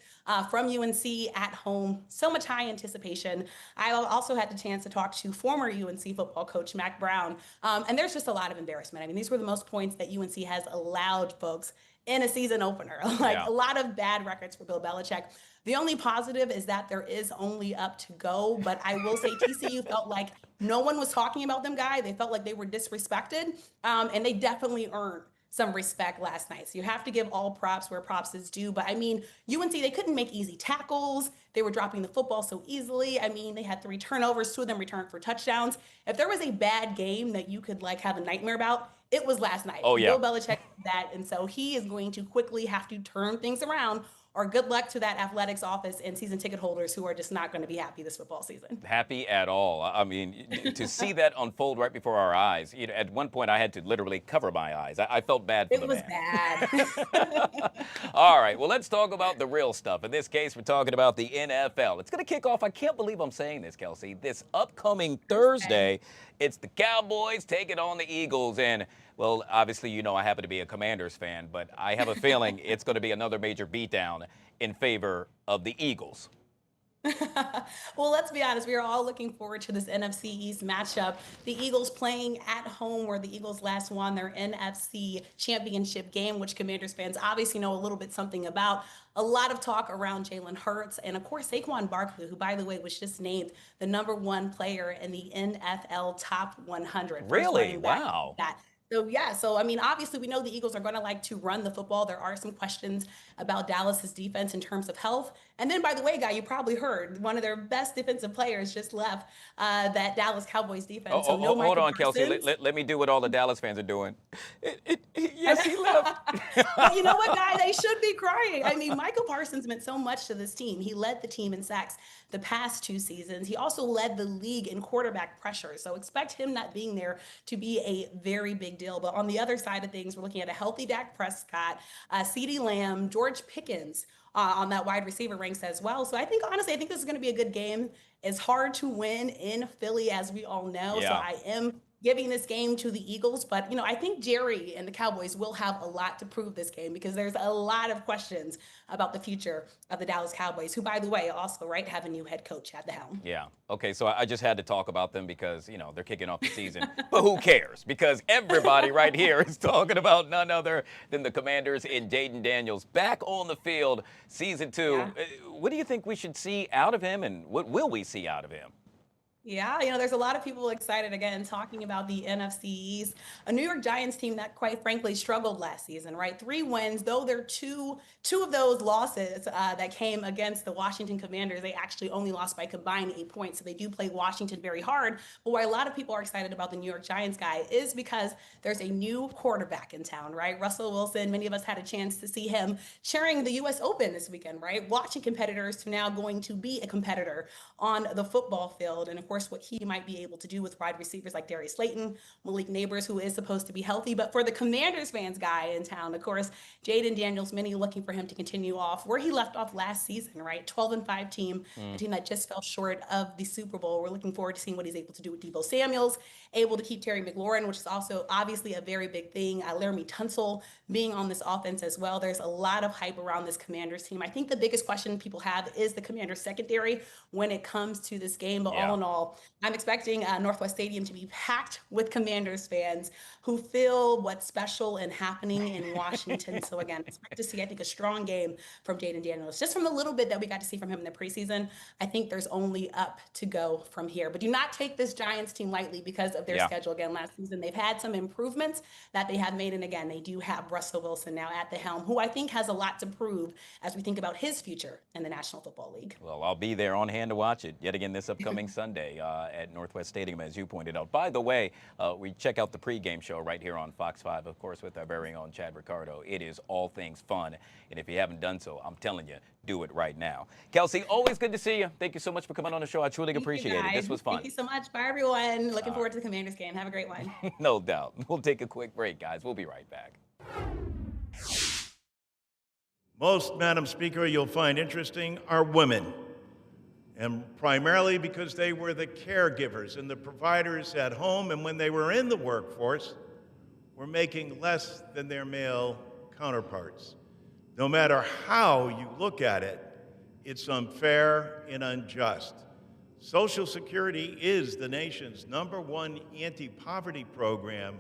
from UNC at home. So much high anticipation. I also had the chance to talk to former former UNC football coach, Mac Brown. And there's just a lot of embarrassment. I mean, these were the most points that UNC has allowed, folks, in a season opener. A lot of bad records for Bill Belichick. The only positive is that there is only up to go, but I will say TCU felt like no one was talking about them, Guy. They felt like they were disrespected, and they definitely earned some respect last night. So you have to give all props where props is due. But I mean, UNC, they couldn't make easy tackles. They were dropping the football so easily. I mean, they had 3 turnovers, 2 of them returned for touchdowns. If there was a bad game that you could have a nightmare about, it was last night. Oh, yeah. Bill Belichick did that. And so he is going to quickly have to turn things around, or good luck to that athletics office and season ticket holders who are just not going to be happy this football season. Happy at all. I mean, to see that unfold right before our eyes, at one point I had to literally cover my eyes. I felt bad for the man. It was bad. All right, well, let's talk about the real stuff. In this case, we're talking about the NFL. It's going to kick off, I can't believe I'm saying this, Kelsey, this upcoming Thursday. It's the Cowboys taking on the Eagles. And, well, obviously, I happen to be a Commanders fan, but I have a feeling it's going to be another major beatdown in favor of the Eagles. Well, let's be honest. We are all looking forward to this NFC East matchup. The Eagles playing at home, where the Eagles last won their NFC championship game, which Commanders fans obviously know a little bit something about. A lot of talk around Jalen Hurts and, of course, Saquon Barkley, who, by the way, was just named the #1 player in the NFL Top 100. Really? Wow. So I mean, obviously we know the Eagles are going to like to run the football. There are some questions about Dallas's defense in terms of health. And then, by the way, Guy, you probably heard one of their best defensive players just left that Dallas Cowboys defense. Hold on, Kelsey. Let me do what all the Dallas fans are doing. Yes, he left. Well, you know what, Guy? They should be crying. I mean, Michael Parsons meant so much to this team. He led the team in sacks the past 2 seasons. He also led the league in quarterback pressure. So expect him not being there to be a very big deal. But on the other side of things, we're looking at a healthy Dak Prescott, CeeDee Lamb, George Pickens on that wide receiver ranks as well. So I think, honestly, this is going to be a good game. It's hard to win in Philly, as we all know. Yeah. So I am giving this game to the Eagles. But, I think Jerry and the Cowboys will have a lot to prove this game, because there's a lot of questions about the future of the Dallas Cowboys, who, by the way, also, have a new head coach at the helm. Yeah. Okay, so I just had to talk about them because, they're kicking off the season. But who cares? Because everybody right here is talking about none other than the Commanders in Jaden Daniels back on the field, season 2. Yeah. What do you think we should see out of him, and what will we see out of him? Yeah, there's a lot of people excited, again, talking about the NFC East, a New York Giants team that, quite frankly, struggled last season, right? 3 wins, though there are two of those losses that came against the Washington Commanders. They actually only lost by combined 8 points, so they do play Washington very hard. But why a lot of people are excited about the New York Giants, Guy, is because there's a new quarterback in town, right? Russell Wilson, many of us had a chance to see him chairing the U.S. Open this weekend, right? Watching competitors to now going to be a competitor on the football field. And, of course, what he might be able to do with wide receivers like Darius Slayton, Malik Neighbors, who is supposed to be healthy. But for the Commanders fans, Guy, in town, of course, Jaden Daniels, many looking for him to continue off where he left off last season, right? 12-5 team, a team that just fell short of the Super Bowl. We're looking forward to seeing what he's able to do with Deebo Samuels, able to keep Terry McLaurin, which is also obviously a very big thing. Laramie Tunsil being on this offense as well. There's a lot of hype around this Commanders team. I think the biggest question people have is the Commanders secondary when it comes to this game. But all in all, I'm expecting Northwest Stadium to be packed with Commanders fans who feel what's special and happening in Washington. So again, expect to see, I think, a strong game from Jaden Daniels. Just from the little bit that we got to see from him in the preseason, I think there's only up to go from here. But do not take this Giants team lightly because of their schedule. Again, last season, they've had some improvements that they have made. And again, they do have Russell Wilson now at the helm, who I think has a lot to prove as we think about his future in the National Football League. Well, I'll be there on hand to watch it yet again this upcoming Sunday at Northwest Stadium, as you pointed out. By the way, we check out the pregame show right here on Fox 5, of course, with our very own Chad Ricardo. It is all things fun. And if you haven't done so, I'm telling you, do it right now. Kelsey, always good to see you. Thank you so much for coming on the show. I truly appreciate it. This was fun. Thank you so much. Bye, everyone. Looking forward to the Commanders game. Have a great one. No doubt. We'll take a quick break, guys. We'll be right back. Most, Madam Speaker, you'll find interesting are women, and primarily because they were the caregivers and the providers at home, and when they were in the workforce, were making less than their male counterparts. No matter how you look at it, it's unfair and unjust. Social Security is the nation's #1 anti-poverty program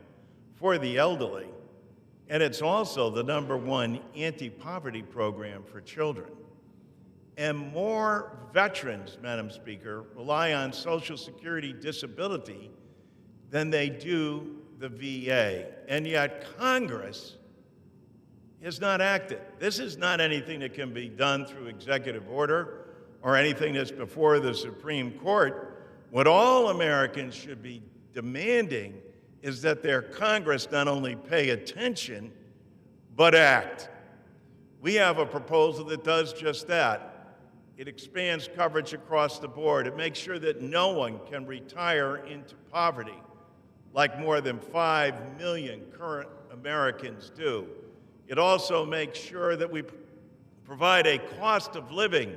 for the elderly, and it's also the #1 anti-poverty program for children. And more veterans, Madam Speaker, rely on Social Security disability than they do the VA. And yet Congress has not acted. This is not anything that can be done through executive order or anything that's before the Supreme Court. What all Americans should be demanding is that their Congress not only pay attention, but act. We have a proposal that does just that. It expands coverage across the board. It makes sure that no one can retire into poverty, like more than 5 million current Americans do. It also makes sure that we provide a cost of living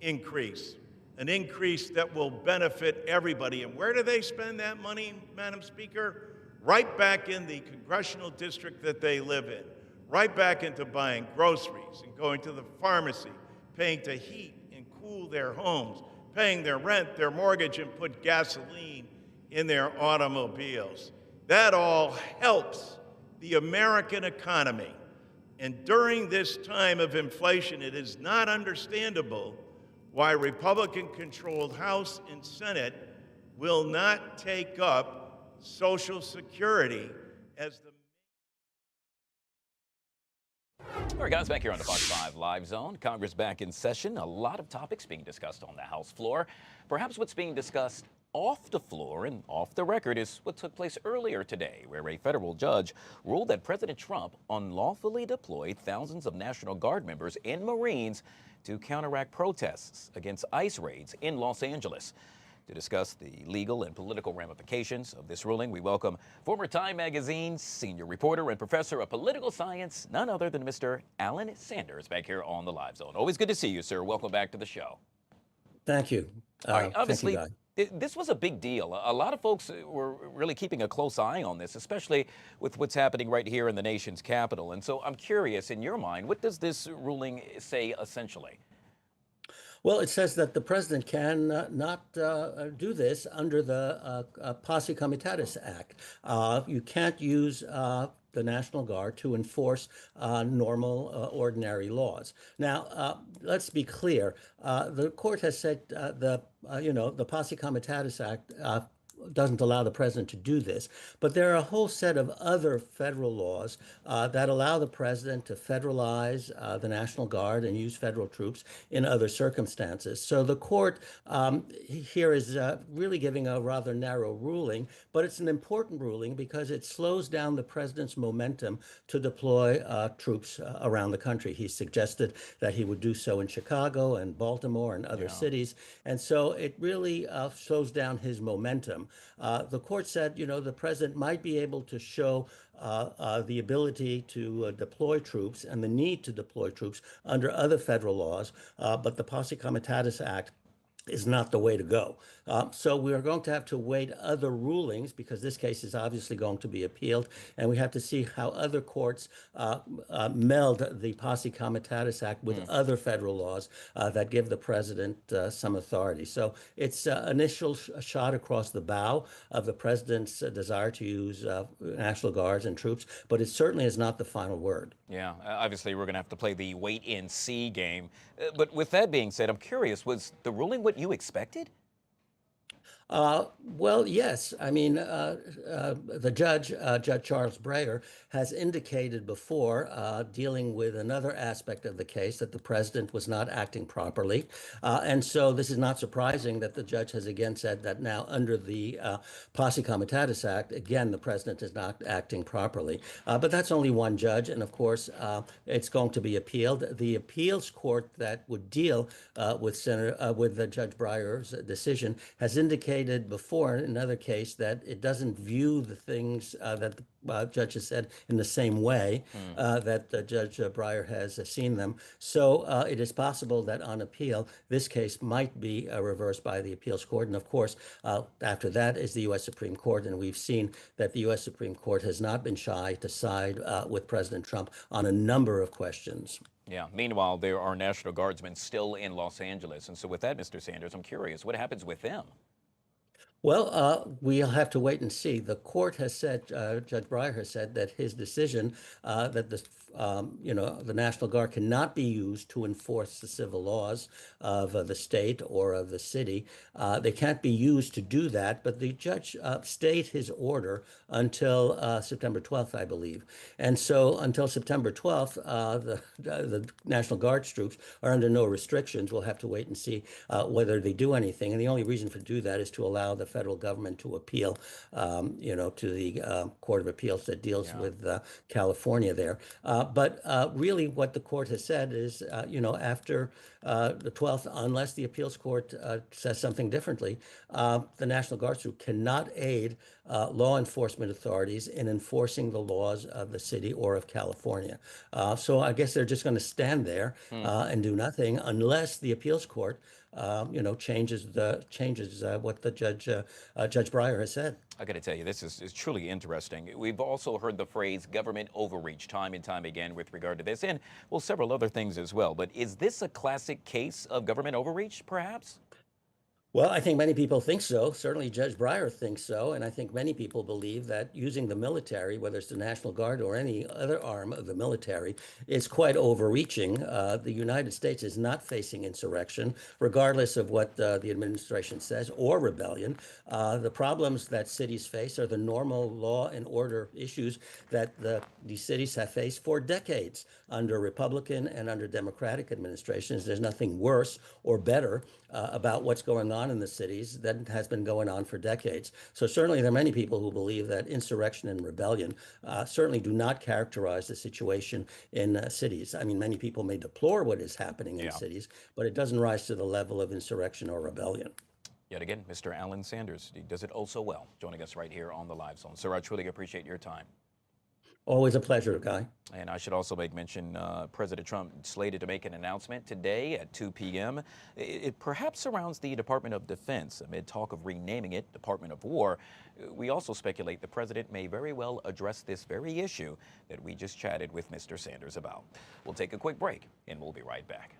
increase, an increase that will benefit everybody. And where do they spend that money, Madam Speaker? Right back in the congressional district that they live in, right back into buying groceries and going to the pharmacy, paying to heat and cool their homes, paying their rent, their mortgage, and put gasoline in their automobiles. That all helps the American economy. And during this time of inflation, it is not understandable why Republican-controlled House and Senate will not take up Social Security as the... All right, guys, back here on the Fox 5 Live Zone. Congress back in session. A lot of topics being discussed on the House floor. Perhaps what's being discussed off the floor and off the record is what took place earlier today, where a federal judge ruled that President Trump unlawfully deployed thousands of National Guard members and Marines to counteract protests against ICE raids in Los Angeles. To discuss the legal and political ramifications of this ruling, we welcome former Time Magazine's senior reporter and professor of political science, none other than Mr. Alan Sanders, back here on the Live Zone. Always good to see you, sir. Welcome back to the show. Thank you. All right, obviously, thank you, Guy. This was a big deal. A lot of folks were really keeping a close eye on this, especially with what's happening right here in the nation's capital. And so I'm curious, in your mind, what does this ruling say essentially? Well, it says that the president can not do this under the Posse Comitatus Act. You can't use the National Guard to enforce normal, ordinary laws. Now, let's be clear. The court has said the Posse Comitatus Act doesn't allow the president to do this, but there are a whole set of other federal laws that allow the president to federalize the National Guard and use federal troops in other circumstances. So the court here is really giving a rather narrow ruling, but it's an important ruling because it slows down the president's momentum to deploy troops around the country. He suggested that he would do so in Chicago and Baltimore and other cities, and so it really slows down his momentum. The court said, the president might be able to show the ability to deploy troops and the need to deploy troops under other federal laws, but the Posse Comitatus Act is not the way to go. So we are going to have to wait other rulings because this case is obviously going to be appealed, and we have to see how other courts meld the Posse Comitatus Act with other federal laws that give the president some authority. So it's an initial shot across the bow of the president's desire to use National Guards and troops, but it certainly is not the final word. Yeah, obviously we're going to have to play the wait and see game. But with that being said, I'm curious, was the ruling what you expected? Well, yes. I mean, the judge, Judge Charles Breyer, has indicated before, dealing with another aspect of the case, that the president was not acting properly. And so this is not surprising that the judge has again said that now under the Posse Comitatus Act, again, the president is not acting properly. But that's only one judge. And of course, it's going to be appealed. The appeals court that would deal with Judge Breyer's decision has indicated before in another case that it doesn't view the things that the judge has said in the same way that Judge Breyer has seen them. So it is possible that on appeal, this case might be reversed by the appeals court. And of course, after that is the U.S. Supreme Court. And we've seen that the U.S. Supreme Court has not been shy to side with President Trump on a number of questions. Yeah. Meanwhile, there are National Guardsmen still in Los Angeles. And so with that, Mr. Sanders, I'm curious, what happens with them? Well, we'll have to wait and see. The court has said, Judge Breyer has said that his decision that the National Guard cannot be used to enforce the civil laws of the state or of the city. They can't be used to do that, but the judge stayed his order until September 12th, I believe. And so until September 12th, the National Guard troops are under no restrictions. We'll have to wait and see whether they do anything. And the only reason for do that is to allow the federal government to appeal, to the Court of Appeals that deals with California there. But really what the court has said is, after the 12th, unless the appeals court says something differently, the National Guard troop cannot aid law enforcement authorities in enforcing the laws of the city or of California. So I guess they're just going to stand there and do nothing unless the appeals court changes what the Judge Breyer has said. I got to tell you, this is truly interesting. We've also heard the phrase government overreach time and time again with regard to this, and well, several other things as well. But is this a classic case of government overreach, perhaps? Well, I think many people think so. Certainly Judge Breyer thinks so. And I think many people believe that using the military, whether it's the National Guard or any other arm of the military, is quite overreaching. The United States is not facing insurrection, regardless of what the administration says, or rebellion. The problems that cities face are the normal law and order issues that these cities have faced for decades under Republican and under Democratic administrations. There's nothing worse or better about what's going on in the cities that has been going on for decades. So certainly there are many people who believe that insurrection and rebellion certainly do not characterize the situation in cities. I mean, many people may deplore what is happening in cities, but it doesn't rise to the level of insurrection or rebellion. Yet again, Mr. Alan Sanders, he does it oh so well, joining us right here on the Live Zone. Sir, I truly appreciate your time. Always a pleasure, Guy. And I should also make mention, President Trump slated to make an announcement today at 2 p.m. It perhaps surrounds the Department of Defense amid talk of renaming it Department of War. We also speculate the president may very well address this very issue that we just chatted with Mr. Sanders about. We'll take a quick break and we'll be right back.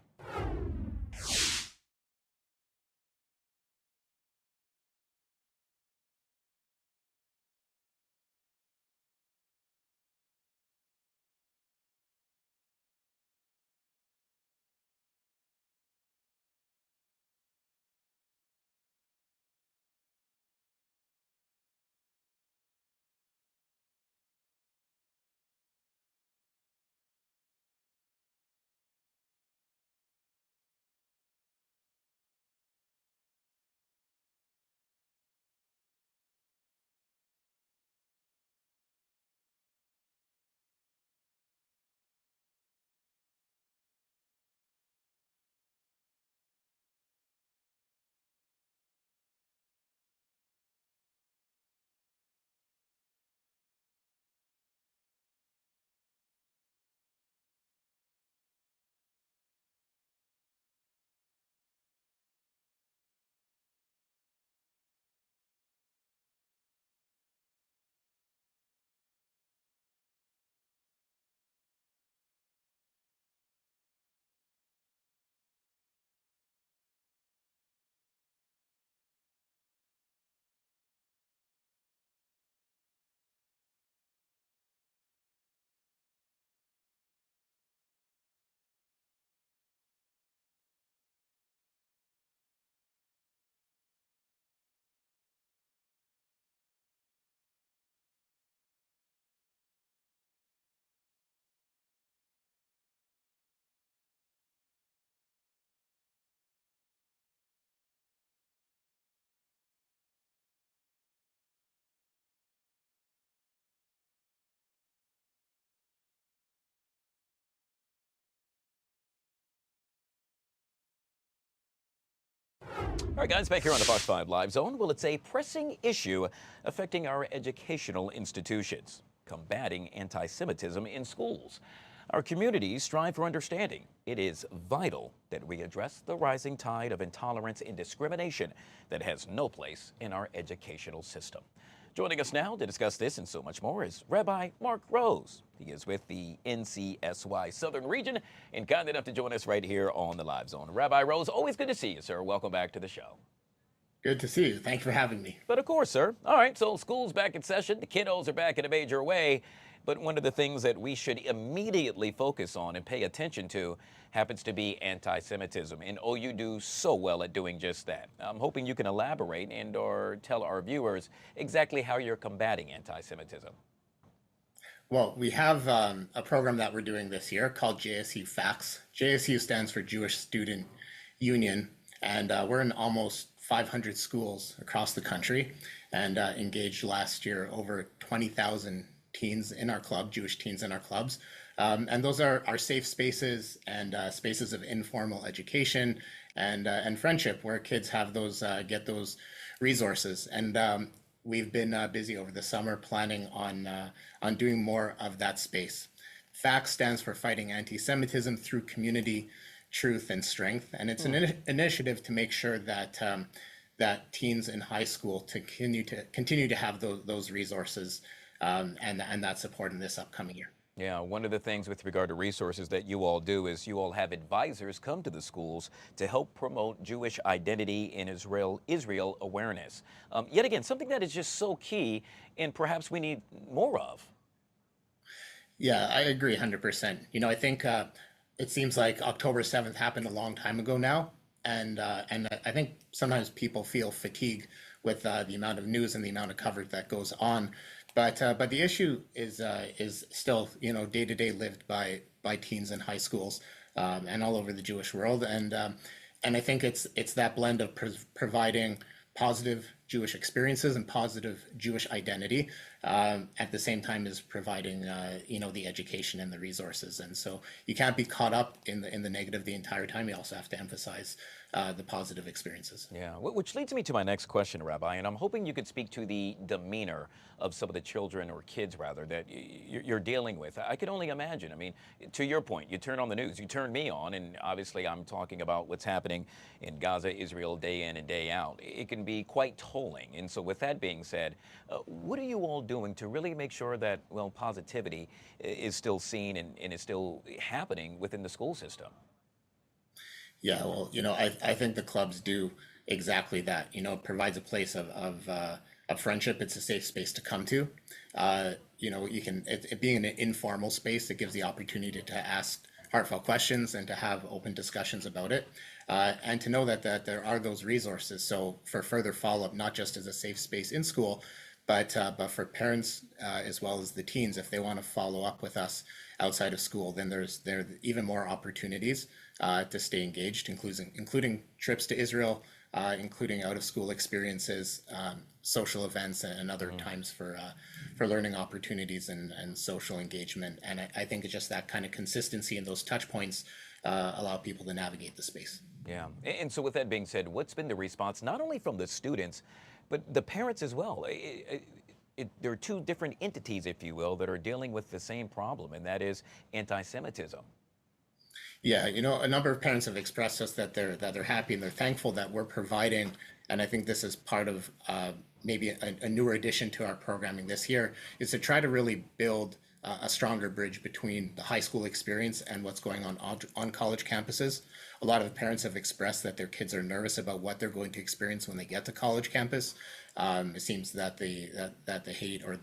All right, guys, back here on the Fox 5 Live Zone. Well, it's a pressing issue affecting our educational institutions, combating anti-Semitism in schools. Our communities strive for understanding. It is vital that we address the rising tide of intolerance and discrimination that has no place in our educational system. Joining us now to discuss this and so much more is Rabbi Mark Rose. He is with the NCSY Southern Region and kind enough to join us right here on the Live Zone. Rabbi Rose, always good to see you, sir. Welcome back to the show. Good to see you. Thanks for having me. But of course, sir. All right, so school's back in session. The kiddos are back in a major way. But one of the things that we should immediately focus on and pay attention to happens to be anti-Semitism. And you do so well at doing just that. I'm hoping you can elaborate and or tell our viewers exactly how you're combating anti-Semitism. Well, we have a program that we're doing this year called JSU FAX. JSU stands for Jewish Student Union, and we're in almost 500 schools across the country and engaged last year over 20,000 teens in our club, Jewish teens in our clubs. And those are our safe spaces and spaces of informal education and friendship where kids have those, get those resources. And we've been busy over the summer planning on doing more of that space. FAX stands for Fighting Anti-Semitism Through Community, Truth, and Strength. And it's an initiative to make sure that that teens in high school continue to have those resources and that support in this upcoming year. Yeah, one of the things with regard to resources that you all do is you all have advisors come to the schools to help promote Jewish identity and Israel awareness. Yet again, something that is just so key and perhaps we need more of. Yeah, I agree 100%. You know, I think it seems like October 7th happened a long time ago now. And I think sometimes people feel fatigue with the amount of news and the amount of coverage that goes on. But the issue is still, you know, day to day lived by teens in high schools and all over the Jewish world, and I think it's that blend of providing positive Jewish experiences and positive Jewish identity at the same time as providing you know, the education and the resources. And so you can't be caught up in the negative the entire time. You also have to emphasize the positive experiences. Yeah, which leads me to my next question, Rabbi, and I'm hoping you could speak to the demeanor of some of the children or kids, rather, that you're dealing with. I can only imagine. I mean, to your point, you turn on the news, you turn me on, and obviously I'm talking about what's happening in Gaza, Israel, day in and day out. It can be quite tolling. And so with that being said, what are you all doing to really make sure that, well, positivity is still seen and is still happening within the school system? Yeah, well, you know, I think the clubs do exactly that. You know, it provides a place of friendship. It's a safe space to come to. You know, you can, it being an informal space, it gives the opportunity to ask heartfelt questions and to have open discussions about it. And to know that there are those resources. So for further follow-up, not just as a safe space in school, but for parents as well as the teens, if they want to follow up with us outside of school, then there are even more opportunities to stay engaged, including trips to Israel, including out-of-school experiences, social events, and other times for learning opportunities and social engagement. And I think it's just that kind of consistency and those touch points allow people to navigate the space. Yeah, and so with that being said, what's been the response not only from the students, but the parents as well? There are two different entities, if you will, that are dealing with the same problem, and that is anti-Semitism. Yeah, you know, a number of parents have expressed us that they're happy and they're thankful that we're providing, and I think this is part of maybe a newer addition to our programming this year, is to try to really build a stronger bridge between the high school experience and what's going on college campuses. A lot of the parents have expressed that their kids are nervous about what they're going to experience when they get to college campus. It seems that the hate or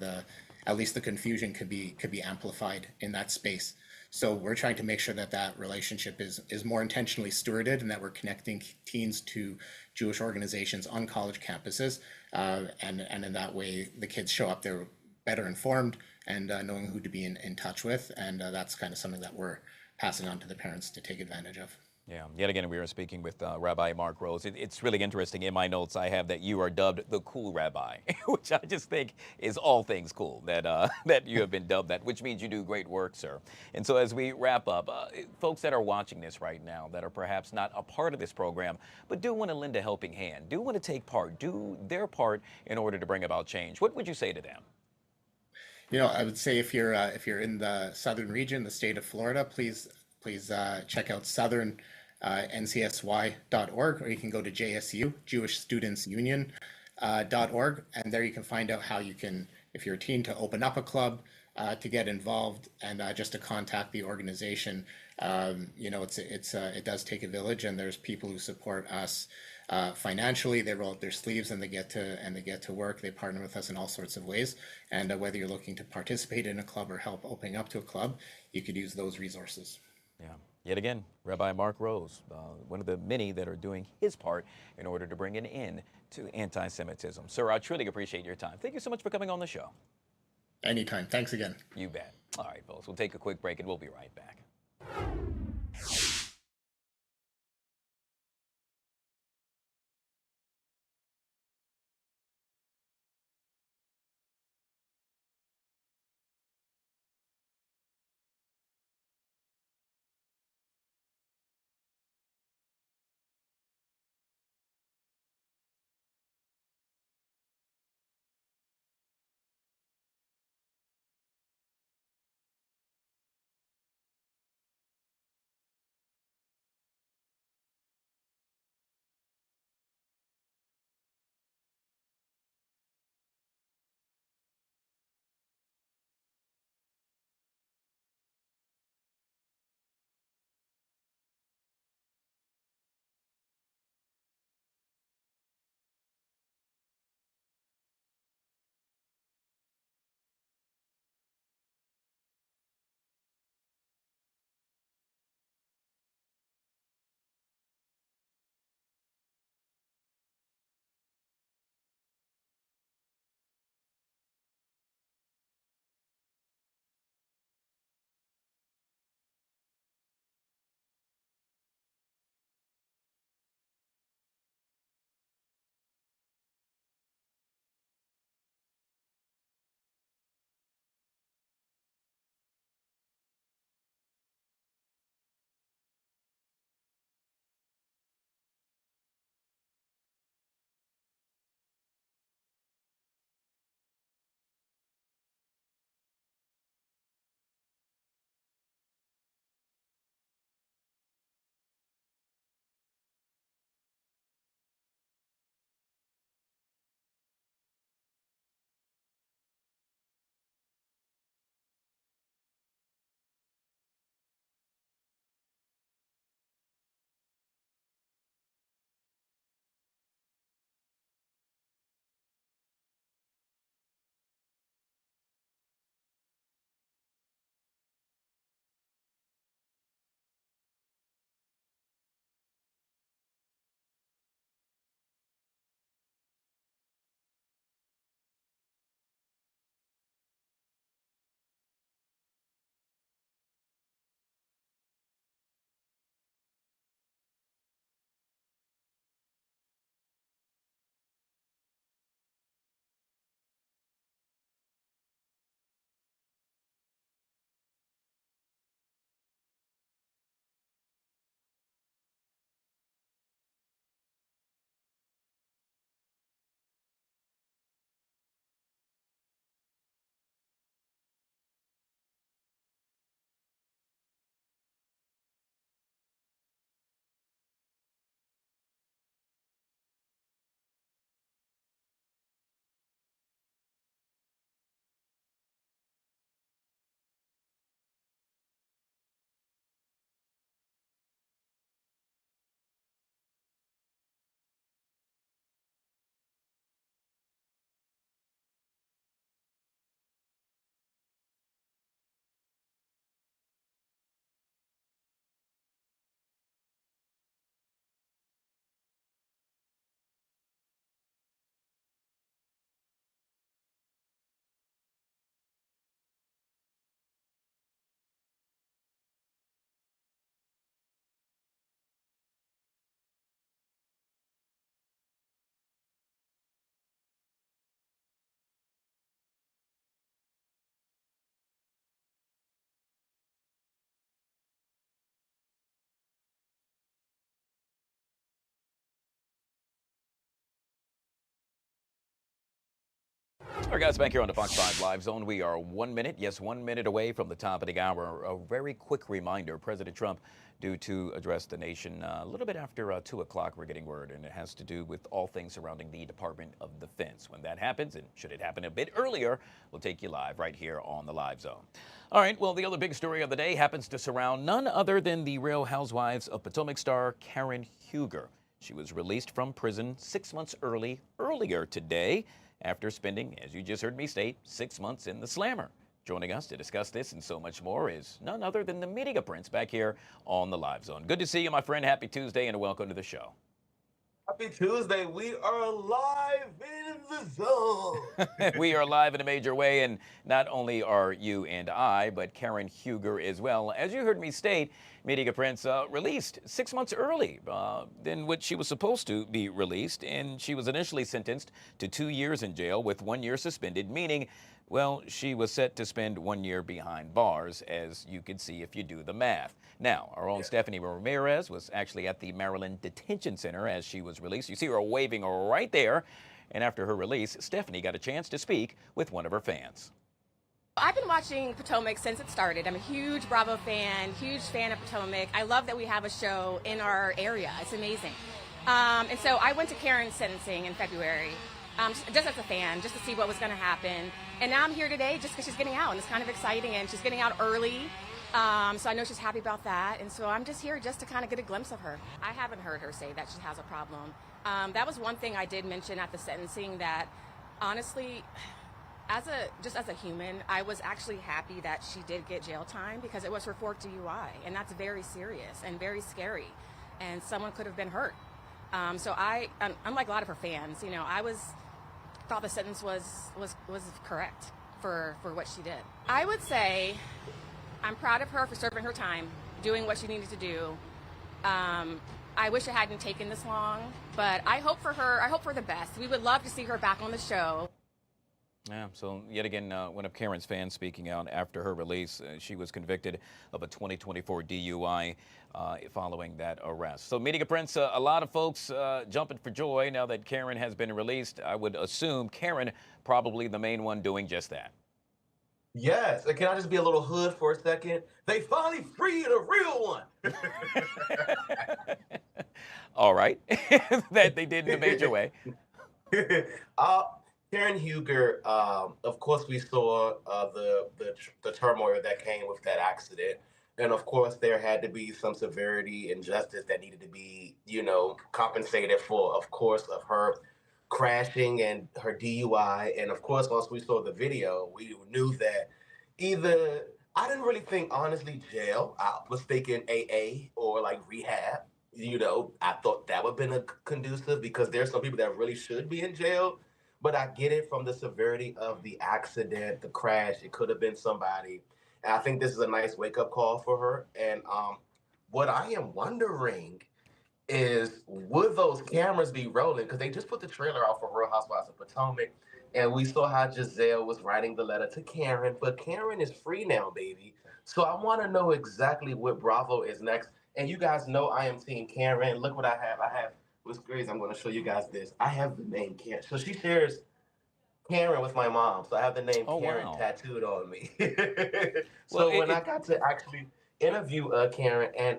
at least the confusion could be amplified in that space. So we're trying to make sure that relationship is more intentionally stewarded and that we're connecting teens to Jewish organizations on college campuses. And in that way, the kids show up there better informed and knowing who to be in touch with. And that's kind of something that we're passing on to the parents to take advantage of. Yeah, yet again, we were speaking with Rabbi Mark Rose. It's really interesting. In my notes, I have that you are dubbed the cool rabbi, which I just think is all things cool, that you have been dubbed that, which means you do great work, sir. And so as we wrap up, folks that are watching this right now that are perhaps not a part of this program, but do want to lend a helping hand, do want to take part, do their part in order to bring about change, what would you say to them? You know, I would say if you're in the southern region, the state of Florida, please check out southern ncsy.org, or you can go to JSU, Jewish Students Union .org, and there you can find out how you can, if you're a teen, to open up a club, to get involved and just to contact the organization. You know, it does take a village, and there's people who support us financially. They roll up their sleeves and they get to work. They partner with us in all sorts of ways. And whether you're looking to participate in a club or help opening up to a club, you could use those resources. Yeah. Yet again, Rabbi Mark Rose, one of the many that are doing his part in order to bring an end to anti-Semitism. Sir, I truly appreciate your time. Thank you so much for coming on the show. Anytime. Thanks again. You bet. All right, folks, we'll take a quick break and we'll be right back. All right, guys, back here on the Fox 5 Live Zone. We are 1 minute, yes, 1 minute away from the top of the hour. A very quick reminder, President Trump due to address the nation a little bit after 2 o'clock, we're getting word, and it has to do with all things surrounding the Department of Defense. When that happens, and should it happen a bit earlier, we'll take you live right here on the Live Zone. All right, well, the other big story of the day happens to surround none other than the Real Housewives of Potomac star Karen Huger. She was released from prison 6 months earlier today, after spending, as you just heard me state, 6 months in the slammer. Joining us to discuss this and so much more is none other than the media prince back here on the Live Zone. Good to see you, my friend. Happy Tuesday and welcome to the show. Happy Tuesday. We are live in the zone. We are live in a major way, and not only are you and I, but Karen Huger as well. As you heard me state, Media Prince released 6 months early than what she was supposed to be released, and she was initially sentenced to 2 years in jail with 1 year suspended, meaning, well, she was set to spend 1 year behind bars, as you could see if you do the math. Now, our own Stephanie Ramirez was actually at the Maryland Detention Center as she was released. You see her waving right there. And after her release, Stephanie got a chance to speak with one of her fans. I've been watching Potomac since it started. I'm a huge Bravo fan, huge fan of Potomac. I love that we have a show in our area. It's amazing. And so I went to Karen's sentencing in February, just as a fan, just to see what was going to happen. And now I'm here today just because she's getting out, and it's kind of exciting, and she's getting out early. So I know she's happy about that, and so I'm just here just to kind of get a glimpse of her. I haven't heard her say that she has a problem. That was one thing I did mention at the sentencing, that honestly, just as a human, I was actually happy that she did get jail time, because it was her fourth DUI, and that's very serious and very scary, and someone could have been hurt. So unlike a lot of her fans, you know, thought the sentence was correct for what she did. I would say I'm proud of her for serving her time, doing what she needed to do. I wish it hadn't taken this long, but I hope for her, I hope for the best. We would love to see her back on the show. Yeah, so yet again, one of Karen's fans speaking out after her release. She was convicted of a 2024 DUI following that arrest. So, Media Prince, a lot of folks jumping for joy now that Karen has been released. I would assume Karen probably the main one doing just that. Yes. And can I just be a little hood for a second? They finally freed a real one. All right. That they did in a major way. Karen Huger, of course, we saw the turmoil that came with that accident. And of course, there had to be some severity and justice that needed to be, you know, compensated for, of course, of her crashing and her DUI. And of course, once we saw the video, we knew that I didn't really think, honestly, jail. I was thinking AA or like rehab. You know, I thought that would have been a conducive, because there's some people that really should be in jail. But I get it from the severity of the accident, the crash. It could have been somebody. And I think this is a nice wake-up call for her. And what I am wondering is, would those cameras be rolling? Because they just put the trailer out for Real Housewives of Potomac, and we saw how Giselle was writing the letter to Karen, but Karen is free now, baby. So I want to know exactly what Bravo is next. And you guys know I am Team Karen. Look what I have. What's crazy, I'm going to show you guys this. I have the name Karen. So she shares Karen with my mom. So I have the name Karen tattooed on me. So when I got to actually interview Karen, and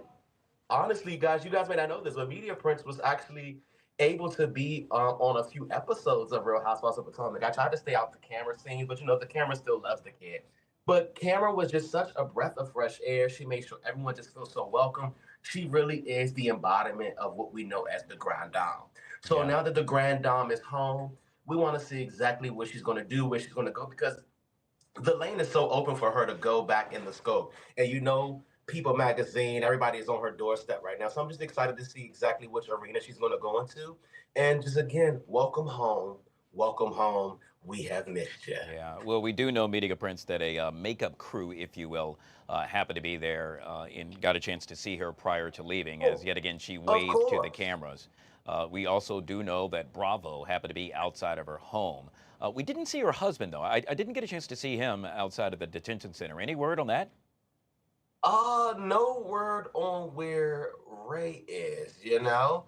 honestly, guys, you guys may not know this, but Media Prince was actually able to be on a few episodes of Real Housewives of Potomac. I tried to stay out the camera scenes, but you know, the camera still loves the kid. But Cameron was just such a breath of fresh air. She made sure everyone just feels so welcome. She really is the embodiment of what we know as the Grand Dame. So now that the Grand Dame is home, we want to see exactly what she's going to do, where she's going to go, because the lane is so open for her to go back in the scope. And you know, People Magazine, everybody is on her doorstep right now. So I'm just excited to see exactly which arena she's going to go into. And just again, welcome home. Welcome home. We have missed you. Yeah, well, we do know, Media Prince, that a makeup crew, if you will, happened to be there and got a chance to see her prior to leaving, as yet again she waved to the cameras. We also do know that Bravo happened to be outside of her home. We didn't see her husband, though. I didn't get a chance to see him outside of the detention center. Any word on that? No word on where Ray is, you know?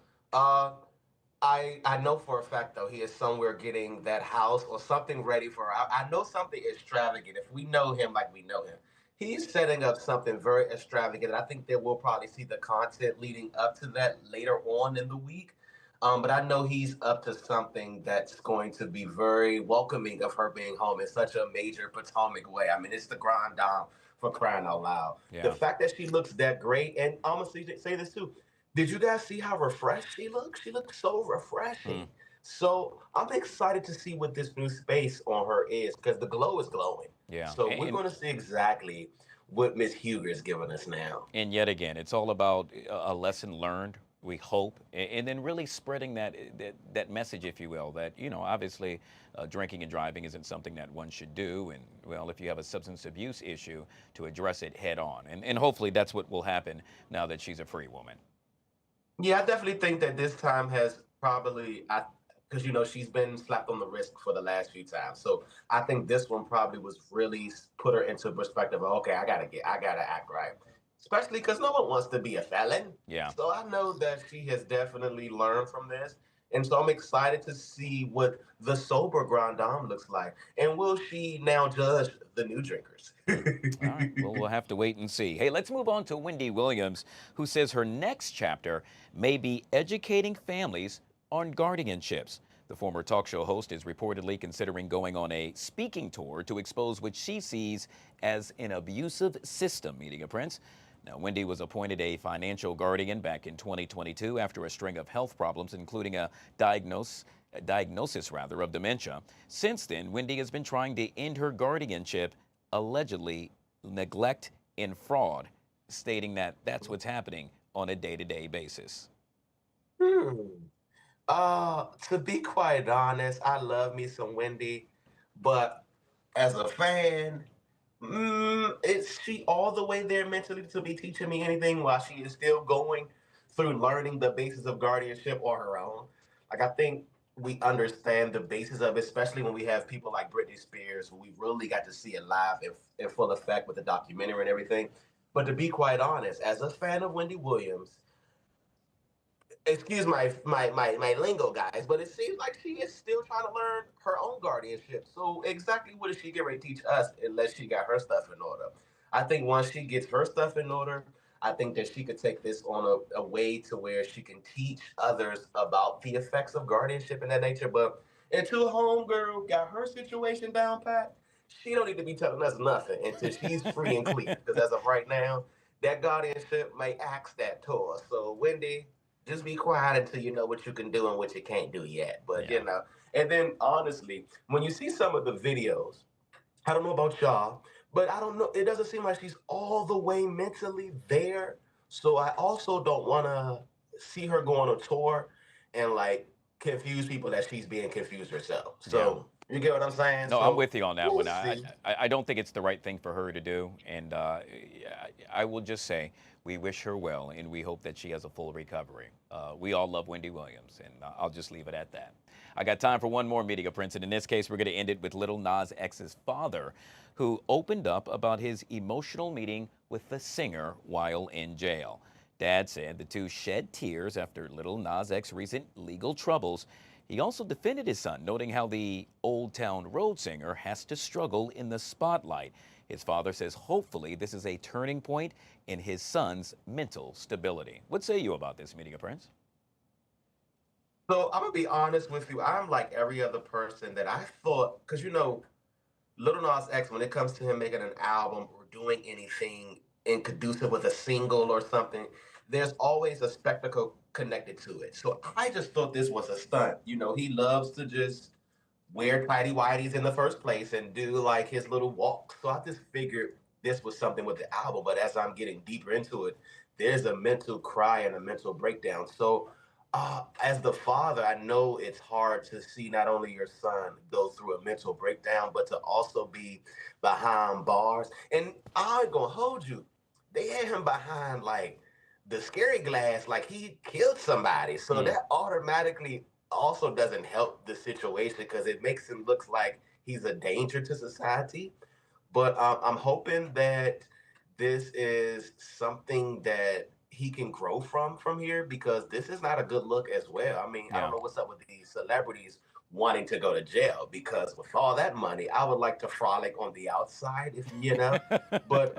I know for a fact though he is somewhere getting that house or something ready for her. I know something extravagant. If we know him like we know him, he's setting up something very extravagant. I think that we'll probably see the content leading up to that later on in the week. But I know he's up to something that's going to be very welcoming of her being home in such a major Potomac way. I mean, it's the grand dame for crying out loud. The Yeah. fact that she looks that great, and I'm gonna say this too. Did you guys see how refreshed she looks? She looks so refreshing. So I'm excited to see what this new space on her is because the glow is glowing. Yeah. So we're going to see exactly what Miss Huger is giving us now. And yet again, it's all about a lesson learned, we hope, and then really spreading that message, if you will, that, obviously drinking and driving isn't something that one should do. And, well, if you have a substance abuse issue, to address it head on. And hopefully that's what will happen now that she's a free woman. Yeah, I definitely think that this time has probably, because she's been slapped on the wrist for the last few times. So I think this one probably was really put her into perspective of, okay, I gotta act right, especially because no one wants to be a felon. Yeah. So I know that she has definitely learned from this, and so I'm excited to see what the sober grand dame looks like, and will she now judge the new drinkers? All right, well, we'll have to wait and see. Hey, let's move on to Wendy Williams, who says her next chapter may be educating families on guardianships. The former talk show host is reportedly considering going on a speaking tour to expose what she sees as an abusive system, Media Prince. Now, Wendy was appointed a financial guardian back in 2022 after a string of health problems, including a diagnosis of dementia. Since then, Wendy has been trying to end her guardianship, allegedly neglect and fraud, stating that that's what's happening on a day-to-day basis. To be quite honest, I love me some Wendy, but as a fan, is she all the way there mentally to be teaching me anything while she is still going through learning the basis of guardianship on her own? Like, I think we understand the basis of it, especially when we have people like Britney Spears, who we really got to see it live in full effect with the documentary and everything. But to be quite honest, as a fan of Wendy Williams, excuse my lingo, guys, but it seems like she is still trying to learn her own guardianship. So exactly what is she getting ready to teach us unless she got her stuff in order? I think once she gets her stuff in order, I think that she could take this on a way to where she can teach others about the effects of guardianship and that nature. But until homegirl got her situation down pat, she don't need to be telling us nothing until she's free and clear. Because as of right now, that guardianship may axe that tour. So Wendy, just be quiet until you know what you can do and what you can't do yet. But and then honestly, when you see some of the videos, I don't know about y'all, but I don't know, it doesn't seem like she's all the way mentally there. So I also don't want to see her go on a tour and like confuse people that she's being confused herself. So you get what I'm saying? No, So I'm with you on that we'll one. I see. don't think it's the right thing for her to do. And I will just say we wish her well, and we hope that she has a full recovery. We all love Wendy Williams, and I'll just leave it at that. I got time for one more Media Prince, and in this case, we're going to end it with Lil Nas X's father, who opened up about his emotional meeting with the singer while in jail. Dad said the two shed tears after Lil Nas X's recent legal troubles. He also defended his son, noting how the Old Town Road singer has to struggle in the spotlight. His father says hopefully this is a turning point in his son's mental stability. What say you about this, Media Prince? So I'm gonna be honest with you. I'm like every other person that I thought, because Lil Nas X, when it comes to him making an album or doing anything in conducive with a single or something, there's always a spectacle connected to it. So I just thought this was a stunt. He loves to just wear tighty whities in the first place and do like his little walk. So I just figured this was something with the album. But as I'm getting deeper into it, there's a mental cry and a mental breakdown. So as the father, I know it's hard to see not only your son go through a mental breakdown, but to also be behind bars. And I'm gonna hold you. They had him behind like the scary glass, like he killed somebody. So that automatically also doesn't help the situation because it makes him look like he's a danger to society. But I'm hoping that this is something that he can grow from here, because this is not a good look as well. I mean, I don't know what's up with these celebrities wanting to go to jail, because with all that money, I would like to frolic on the outside, if you know. But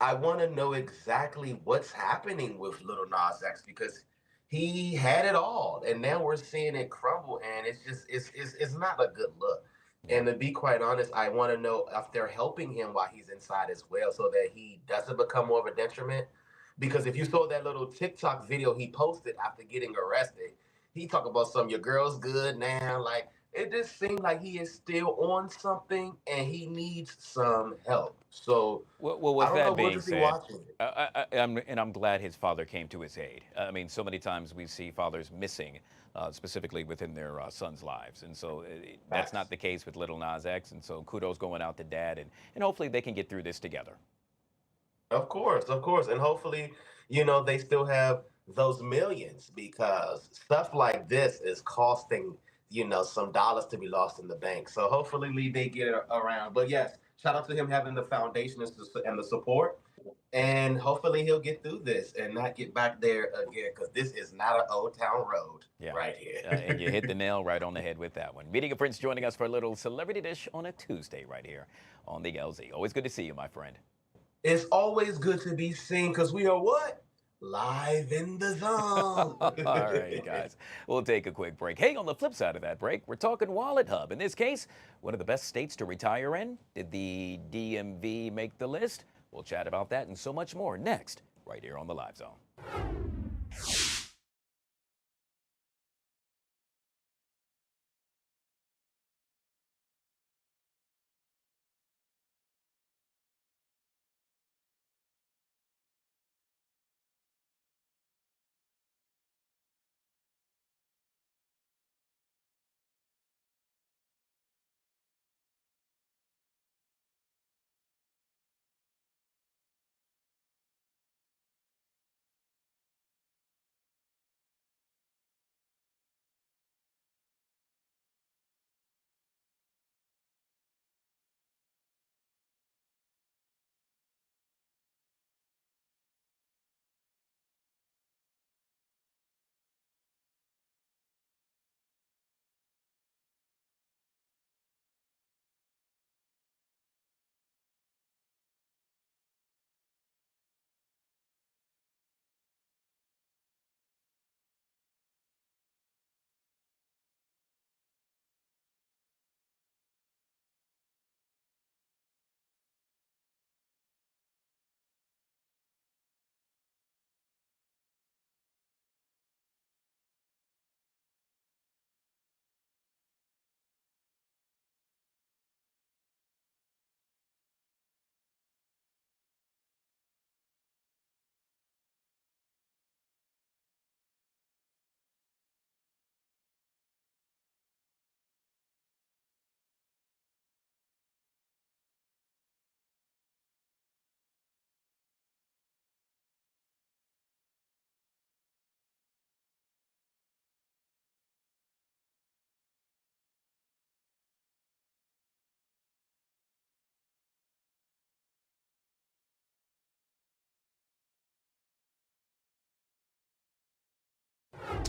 I want to know exactly what's happening with Little Nas X, because he had it all, and now we're seeing it crumble, and it's just it's not a good look. And to be quite honest, I want to know if they're helping him while he's inside as well, so that he doesn't become more of a detriment. Because if you saw that little TikTok video he posted after getting arrested, he talked about your girl's good now. Like, it just seemed like he is still on something and he needs some help. So Well, I with don't know that what being is he said, watching. I'm glad his father came to his aid. I mean, so many times we see fathers missing, specifically within their sons' lives. And so that's not the case with Little Nas X. And so kudos going out to dad. And hopefully they can get through this together. Of course, of course. And hopefully, they still have those millions, because stuff like this is costing, some dollars to be lost in the bank. So hopefully Lee, they get it around. But yes, shout out to him having the foundation and the support. And hopefully he'll get through this and not get back there again, because this is not an old town road right here. And you hit the nail right on the head with that one. Media Prince joining us for a little celebrity dish on a Tuesday right here on the LZ. Always good to see you, my friend. It's always good to be seen, because we are what? Live in the zone. All right, guys. We'll take a quick break. Hey, on the flip side of that break, we're talking Wallet Hub. In this case, one of the best states to retire in. Did the DMV make the list? We'll chat about that and so much more next, right here on the Live Zone.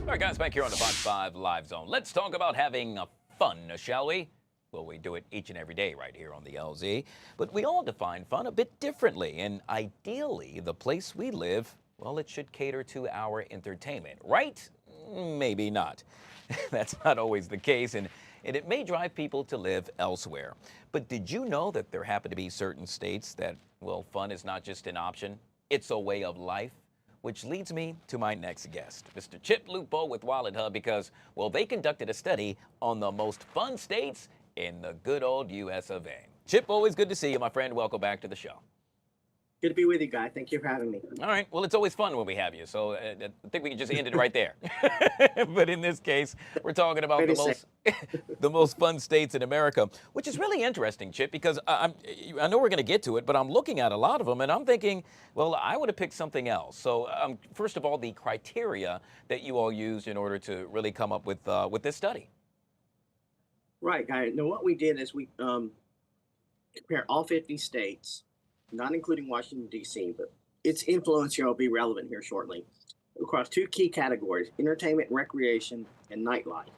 All right, guys, back here on the Fox 5 Live Zone. Let's talk about having fun, shall we? Well, we do it each and every day right here on the LZ. But we all define fun a bit differently. And ideally, the place we live, well, it should cater to our entertainment, right? Maybe not. That's not always the case. And it may drive people to live elsewhere. But did you know that there happen to be certain states that, well, fun is not just an option, it's a way of life? Which leads me to my next guest, Mr. Chip Lupo with Wallet Hub, because, well, they conducted a study on the most fun states in the good old US of A. Chip, always good to see you, my friend. Welcome back to the show. Good to be with you, Guy. Thank you for having me. All right. Well, it's always fun when we have you, so I think we can just end it right there. But in this case, we're talking about the most fun states in America, which is really interesting, Chip, because I know we're going to get to it, but I'm looking at a lot of them, and I'm thinking, well, I would have picked something else. So first of all, the criteria that you all used in order to really come up with this study. Right, Guy. Now, what we did is we compared all 50 states, not including Washington, D.C., but its influence here will be relevant here shortly. Across two key categories, entertainment and recreation and nightlife.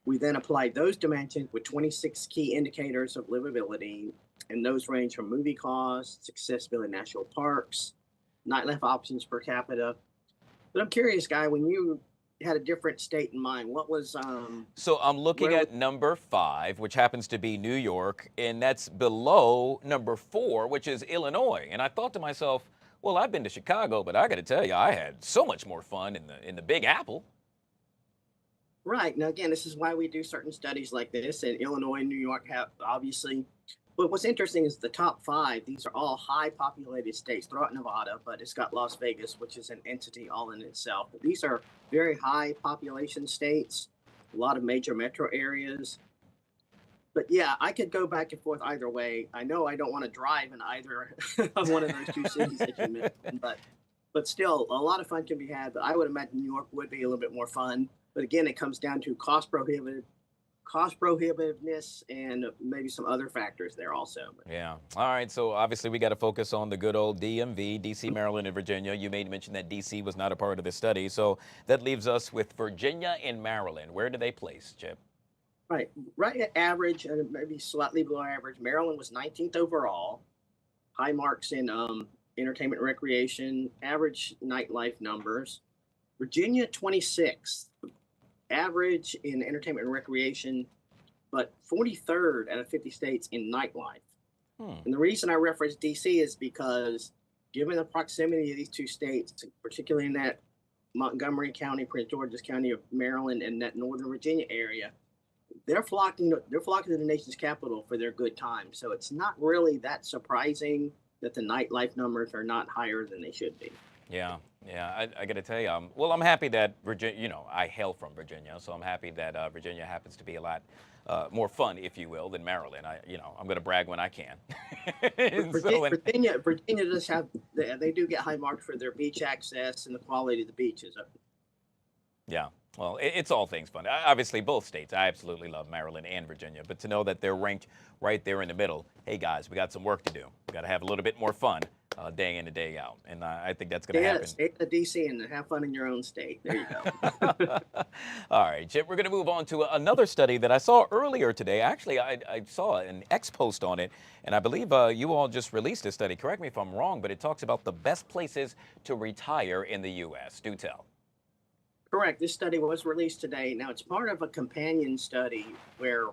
We then applied those dimensions with 26 key indicators of livability, and those range from movie costs, accessibility in national parks, nightlife options per capita. But I'm curious, Guy, when you had a different state in mind, what was So I'm looking at number 5, which happens to be New York, and that's below number 4, which is Illinois. And I thought to myself, well, I've been to Chicago, but I got to tell you, I had so much more fun in the Big Apple. Right. Now, again, this is why we do certain studies like this, and Illinois and New York have obviously. But what's interesting is the top 5, these are all high populated states. Throw out Nevada, but it's got Las Vegas, which is an entity all in itself. But these are very high population states, a lot of major metro areas. But yeah, I could go back and forth either way. I know I don't want to drive in either of one of those two cities that you mentioned, but still, a lot of fun can be had. But I would imagine New York would be a little bit more fun. But again, it comes down to cost prohibitiveness and maybe some other factors there also. Yeah. All right. So obviously we got to focus on the good old DMV, DC, Maryland, and Virginia. You made mention that DC was not a part of this study. So that leaves us with Virginia and Maryland. Where do they place, Chip? Right at average, and maybe slightly below average. Maryland was 19th overall, high marks in entertainment and recreation, average nightlife numbers. Virginia, 26th, average in entertainment and recreation, but 43rd out of 50 states in nightlife. And the reason I reference DC is because given the proximity of these two states, particularly in that Montgomery County, Prince George's County of Maryland, and that Northern Virginia area, they're flocking to the nation's capital for their good time. So it's not really that surprising that the nightlife numbers are not higher than they should be. Yeah, I got to tell you, I'm happy that Virginia, I hail from Virginia, so I'm happy that Virginia happens to be a lot more fun, if you will, than Maryland. I'm going to brag when I can. Virginia does have, they do get high marks for their beach access and the quality of the beaches. Yeah. Well, it's all things fun. Obviously, both states. I absolutely love Maryland and Virginia. But to know that they're ranked right there in the middle, hey, guys, we got some work to do. We got to have a little bit more fun day in and day out. And I think that's going to happen. Stay at DC and have fun in your own state. There you go. All right, Chip, we're going to move on to another study that I saw earlier today. Actually, I saw an X post on it, and I believe you all just released a study. Correct me if I'm wrong, but it talks about the best places to retire in the U.S. Do tell. Correct. This study was released today. Now, it's part of a companion study where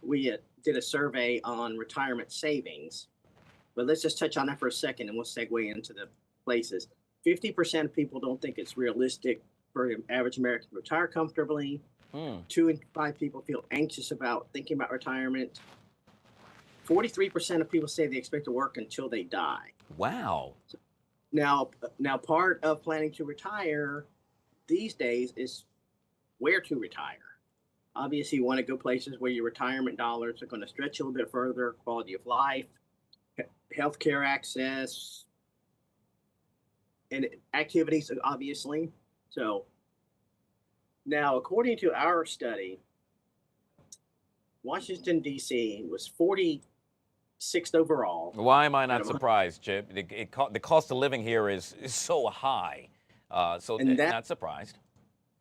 we did a survey on retirement savings. But let's just touch on that for a second, and we'll segue into the places. 50% of people don't think it's realistic for an average American to retire comfortably. 2 in 5 people feel anxious about thinking about retirement. 43% of people say they expect to work until they die. Wow. Now, part of planning to retire these days is where to retire. Obviously, you want to go places where your retirement dollars are going to stretch you a little bit further, quality of life, healthcare access, and activities, obviously. So now, according to our study, Washington, D.C. was 46th overall. Why am I not surprised, Chip? The cost of living here is so high. So not surprised.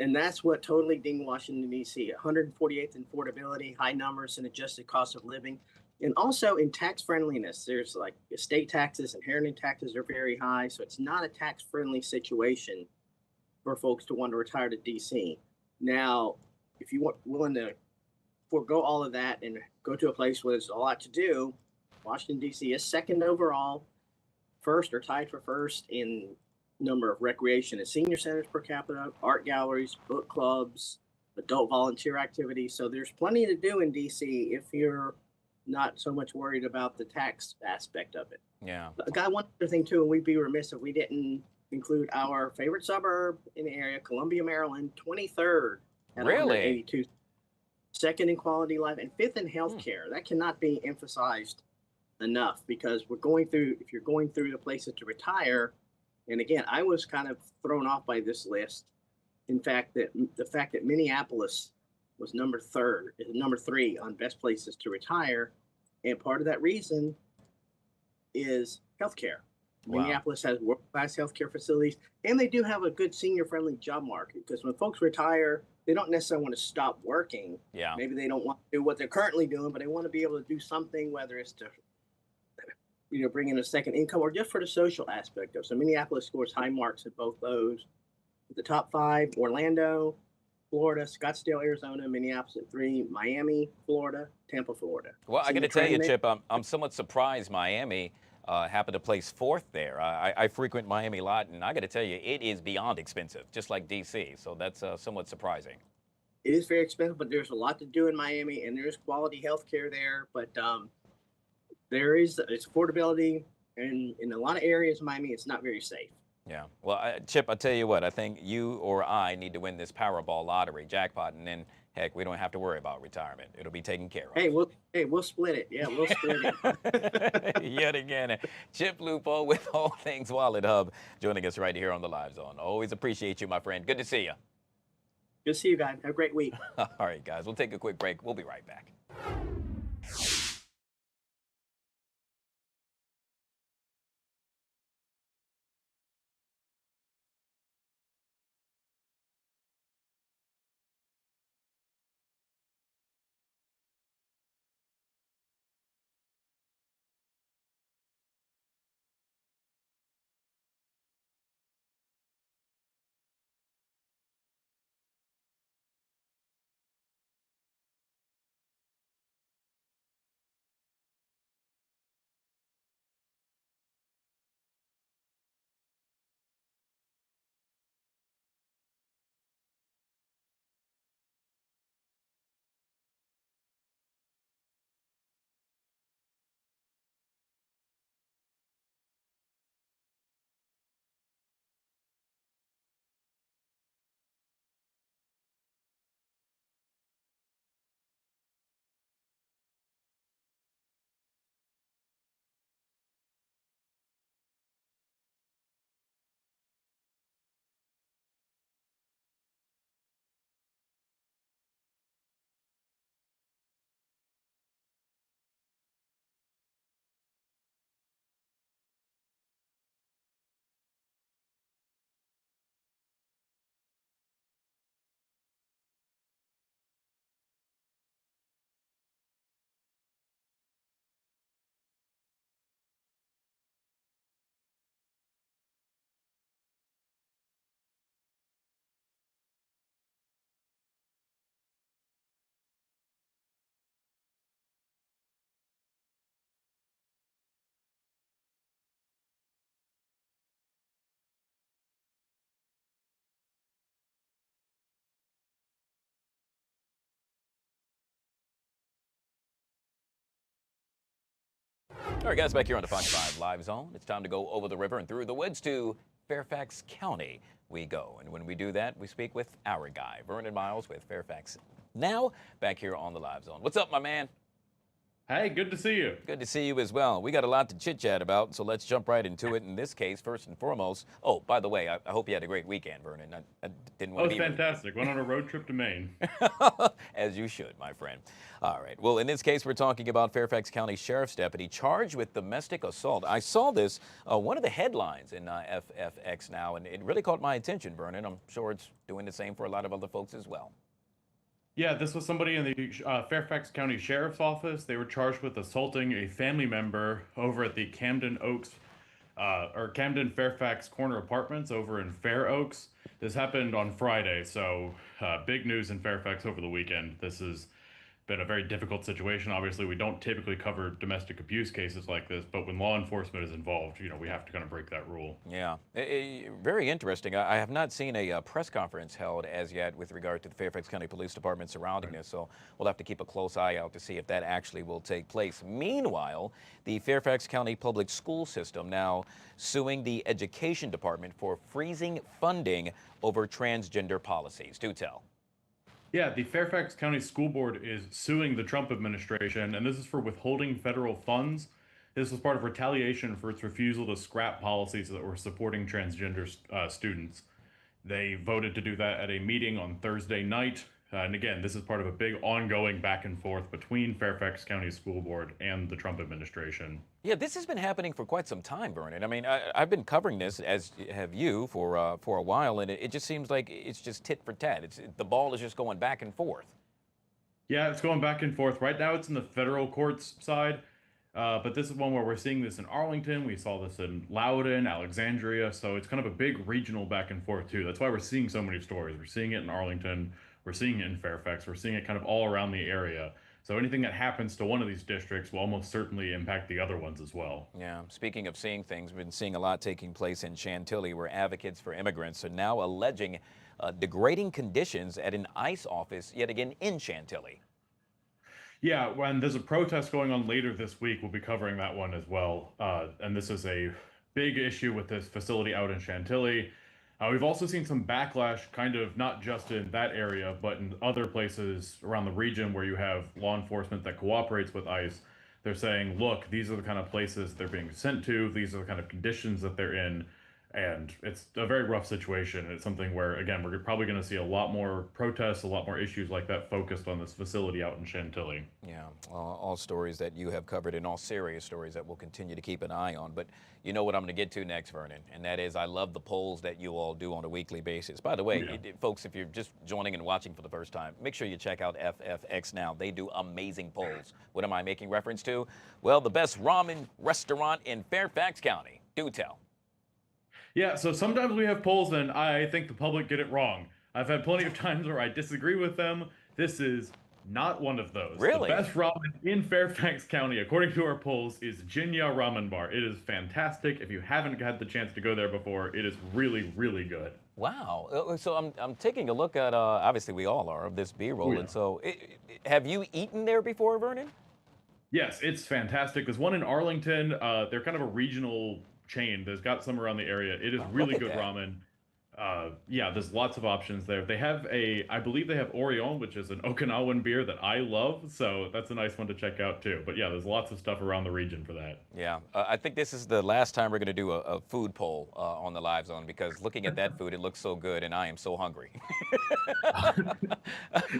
And that's what totally dinged Washington, D.C. 148th in affordability, high numbers in adjusted cost of living. And also in tax friendliness, there's like estate taxes, inheritance taxes are very high. So it's not a tax friendly situation for folks to want to retire to D.C. Now, if you want willing to forego all of that and go to a place where there's a lot to do, Washington, D.C. is second overall, first or tied for first in number of recreation and senior centers per capita, art galleries, book clubs, adult volunteer activities. So there's plenty to do in DC if you're not so much worried about the tax aspect of it. Yeah. Got one other thing too, and we'd be remiss if we didn't include our favorite suburb in the area, Columbia, Maryland, 23rd. Really? 182. Second in quality life and 5th in healthcare. That cannot be emphasized enough because if you're going through the places to retire. And again, I was kind of thrown off by this list. In fact, the fact that Minneapolis was number 3 on best places to retire. And part of that reason is healthcare. Wow. Minneapolis has world-class healthcare facilities, and they do have a good senior-friendly job market because when folks retire, they don't necessarily want to stop working. Yeah. Maybe they don't want to do what they're currently doing, but they want to be able to do something, whether it's to bring in a second income or just for the social aspect of it. So Minneapolis scores high marks at both those. The top 5, Orlando, Florida, Scottsdale, Arizona, Minneapolis at 3, Miami, Florida, Tampa, Florida. Well, I got to So tell you, trend Chip, I'm somewhat surprised Miami happened to place 4th there. I frequent Miami a lot, and I got to tell you, it is beyond expensive, just like D.C., so that's somewhat surprising. It is very expensive, but there's a lot to do in Miami, and there's quality health care there, but it's affordability, and in a lot of areas of Miami, it's not very safe. Yeah. Well, Chip, I tell you what, I think you or I need to win this Powerball lottery jackpot, and then, heck, we don't have to worry about retirement. It'll be taken care of. Hey, we'll split it. Yeah, we'll split it. Yet again, Chip Lupo with All Things Wallet Hub joining us right here on the Live Zone. Always appreciate you, my friend. Good to see you. Good to see you guys. Have a great week. All right, guys, we'll take a quick break. We'll be right back. All right, guys, back here on the Fox 5 Live Zone. It's time to go over the river and through the woods to Fairfax County we go. And when we do that, we speak with our guy, Vernon Miles with Fairfax Now, back here on the Live Zone. What's up, my man? Hey, good to see you. Good to see you as well. We got a lot to chit-chat about, so let's jump right into it. In this case, first and foremost, oh, by the way, I hope you had a great weekend, Vernon. I didn't want to be... That was fantastic. Went on a road trip to Maine. As you should, my friend. All right. Well, in this case, we're talking about Fairfax County Sheriff's deputy charged with domestic assault. I saw this, one of the headlines in FFX Now, and it really caught my attention, Vernon. I'm sure it's doing the same for a lot of other folks as well. Yeah, this was somebody in the Fairfax County Sheriff's Office. They were charged with assaulting a family member over at the Camden Fairfax Corner Apartments over in Fair Oaks. This happened on Friday, so big news in Fairfax over the weekend. This has been a very difficult situation. Obviously, we don't typically cover domestic abuse cases like this, but when law enforcement is involved, you know, we have to kind of break that rule. Yeah, very interesting. I have not seen a press conference held as yet with regard to the Fairfax County Police Department surrounding this, so we'll have to keep a close eye out to see if that actually will take place. Meanwhile, the Fairfax County Public School System now suing the Education Department for freezing funding over transgender policies. Do tell. Yeah, the Fairfax County School Board is suing the Trump administration, and this is for withholding federal funds. This was part of retaliation for its refusal to scrap policies that were supporting transgender students. They voted to do that at a meeting on Thursday night. And again, this is part of a big ongoing back and forth between Fairfax County School Board and the Trump administration. Yeah, this has been happening for quite some time, Vernon. I mean, I've been covering this, as have you, for a while, and it just seems like it's just tit for tat. The ball is just going back and forth. Yeah, it's going back and forth. Right now, it's in the federal courts side, but this is one where we're seeing this in Arlington. We saw this in Loudoun, Alexandria, so it's kind of a big regional back and forth, too. That's why we're seeing so many stories. We're seeing it in Arlington. We're seeing it in Fairfax. We're seeing it kind of all around the area. So anything that happens to one of these districts will almost certainly impact the other ones as well. Yeah, speaking of seeing things, we've been seeing a lot taking place in Chantilly, where advocates for immigrants are now alleging degrading conditions at an ICE office, yet again in Chantilly. Yeah, when there's a protest going on later this week, we'll be covering that one as well. And this is a big issue with this facility out in Chantilly. We've also seen some backlash, kind of not just in that area, but in other places around the region where you have law enforcement that cooperates with ICE. They're saying, look, these are the kind of places they're being sent to, these are the kind of conditions that they're in, and it's a very rough situation. It's something where, again, we're probably going to see a lot more protests, a lot more issues like that focused on this facility out in Chantilly. Yeah, all stories that you have covered, and all serious stories that we'll continue to keep an eye on. But you know what I'm going to get to next, Vernon, and that is I love the polls that you all do on a weekly basis. By the way, folks, if you're just joining and watching for the first time, make sure you check out FFX now. They do amazing polls. What am I making reference to? Well, the best ramen restaurant in Fairfax County. Do tell. Yeah, so sometimes we have polls and I think the public get it wrong. I've had plenty of times where I disagree with them. This is not one of those. Really? The best ramen in Fairfax County, according to our polls, is Jinya Ramen Bar. It is fantastic. If you haven't had the chance to go there before, it is really, really good. Wow. So I'm taking a look at, obviously we all are, of this B-roll. Oh, yeah. And so have you eaten there before, Vernon? Yes, it's fantastic. There's one in Arlington. They're kind of a regional chain. There's got some around the area. It is really good ramen. Yeah, there's lots of options there. They have I believe they have Orion, which is an Okinawan beer that I love. So that's a nice one to check out too. But yeah, there's lots of stuff around the region for that. Yeah, I think this is the last time we're going to do a food poll on the Live Zone, because looking at that food, it looks so good and I am so hungry.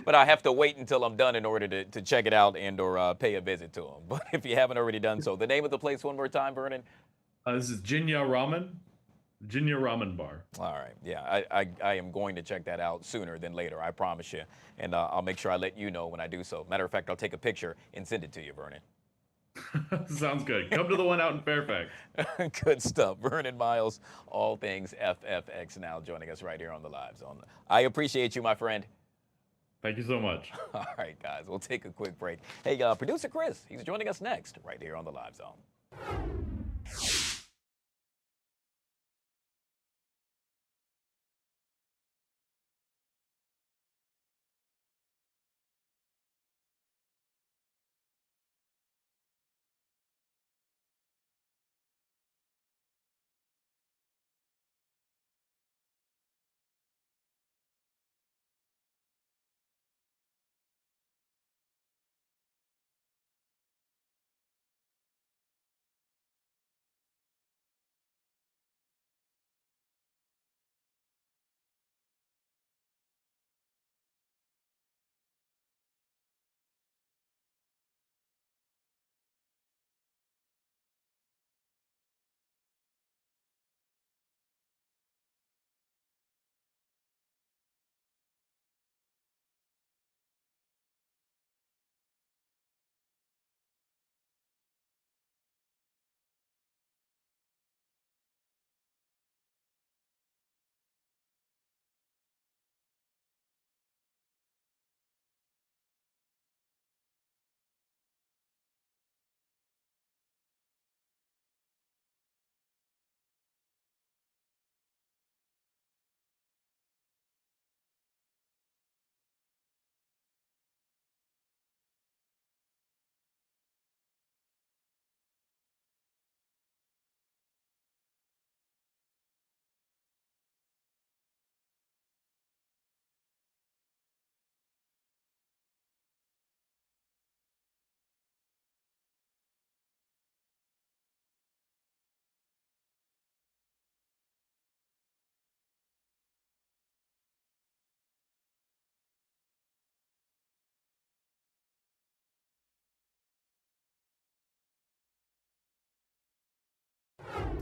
But I have to wait until I'm done in order to check it out and or pay a visit to them. But if you haven't already done so, the name of the place one more time, Vernon? This is Jinya Ramen Bar. All right. Yeah, I am going to check that out sooner than later, I promise you. And I'll make sure I let you know when I do so. Matter of fact, I'll take a picture and send it to you, Vernon. Sounds good. Come to the one out in Fairfax. Good stuff. Vernon Miles, all things FFX now, joining us right here on the Live Zone. I appreciate you, my friend. Thank you so much. All right, guys, we'll take a quick break. Hey, producer Chris, he's joining us next right here on the Live Zone.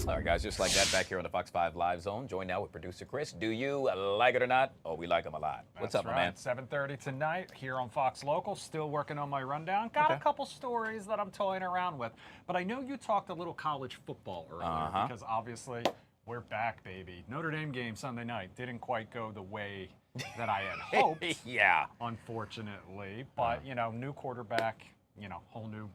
All right, guys, just like that, back here on the Fox 5 Live Zone. Joined now with producer Chris. Do you like it or not? Oh, we like him a lot. What's up, my man? 7:30 tonight here on Fox Local. Still working on my rundown. Got a couple stories that I'm toying around with. But I know you talked a little college football earlier because obviously we're back, baby. Notre Dame game Sunday night didn't quite go the way that I had hoped. Yeah. Unfortunately. But, you know, new quarterback, you know, whole new,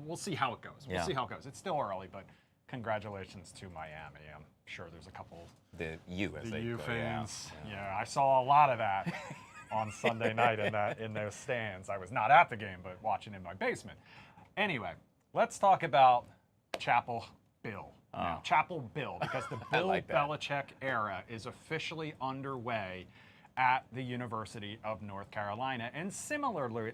we'll see how it goes. We'll see how it goes. It's still early, but congratulations to Miami. I'm sure there's a couple. The U, as they U go, fans. Yeah, I saw a lot of that on Sunday night in those stands. I was not at the game, but watching in my basement. Anyway, let's talk about Chapel Bill. Now, Chapel Bill, because the Bill Belichick era is officially underway at the University of North Carolina. And similarly,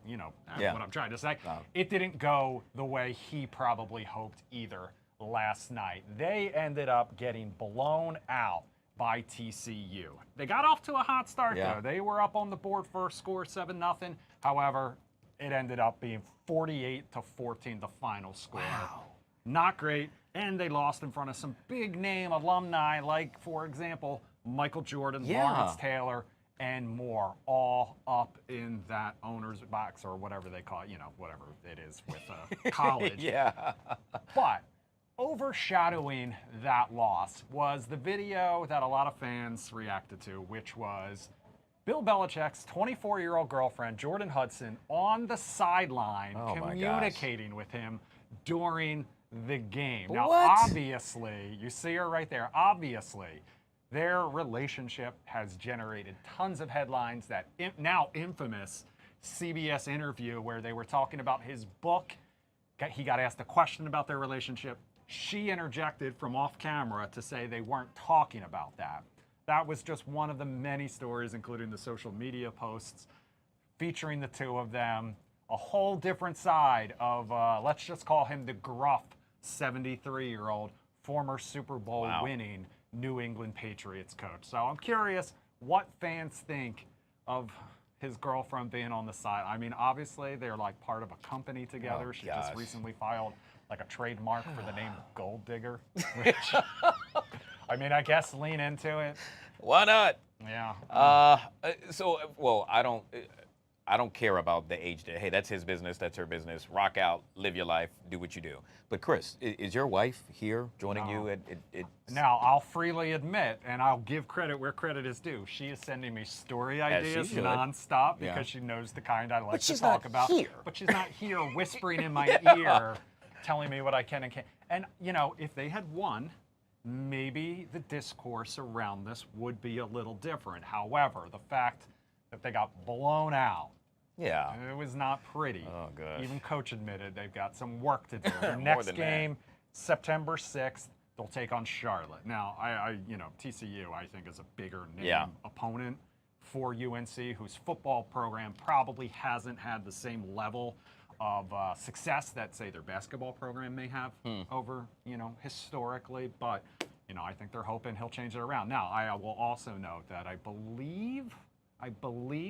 you know, what I'm trying to say, it didn't go the way he probably hoped either last night. They ended up getting blown out by TCU. They got off to a hot start, though. They were up on the board first, score 7-0. However, it ended up being 48-14, the final score. Wow. Not great, and they lost in front of some big-name alumni, like, for example, Michael Jordan, Lawrence Taylor, and more, all up in that owner's box, or whatever they call it, you know, whatever it is with college. But overshadowing that loss was the video that a lot of fans reacted to, which was Bill Belichick's 24-year-old girlfriend, Jordan Hudson, on the sideline communicating with him during the game. Now, obviously, you see her right there, obviously, their relationship has generated tons of headlines. That now infamous CBS interview where they were talking about his book. He got asked a question about their relationship. She interjected from off camera to say they weren't talking about that. That was just one of the many stories, including the social media posts featuring the two of them. A whole different side of, let's just call him the gruff 73-year-old former Super Bowl winning New England Patriots coach. So I'm curious what fans think of his girlfriend being on the side. I mean, obviously, they're like part of a company together. She just recently filed like a trademark for the name Gold Digger, which, I mean, I guess lean into it. Why not? Yeah. Well, I don't care about the age. Hey, that's his business. That's her business. Rock out, live your life, do what you do. But Chris, is your wife here joining you at? Now, I'll freely admit, and I'll give credit where credit is due. She is sending me story ideas nonstop because she knows the kind I like to talk about. But she's not here whispering in my ear, telling me what I can and can't. And you know, if they had won, maybe the discourse around this would be a little different. However, the fact that they got blown out. It was not pretty. Oh, gosh. Even coach admitted they've got some work to do. The next game, September 6th, they'll take on Charlotte. Now, you know, TCU, I think, is a bigger name opponent for UNC, whose football program probably hasn't had the same level of success that, say, their basketball program may have over, you know, historically. But, you know, I think they're hoping he'll change it around. Now, I will also note that I believe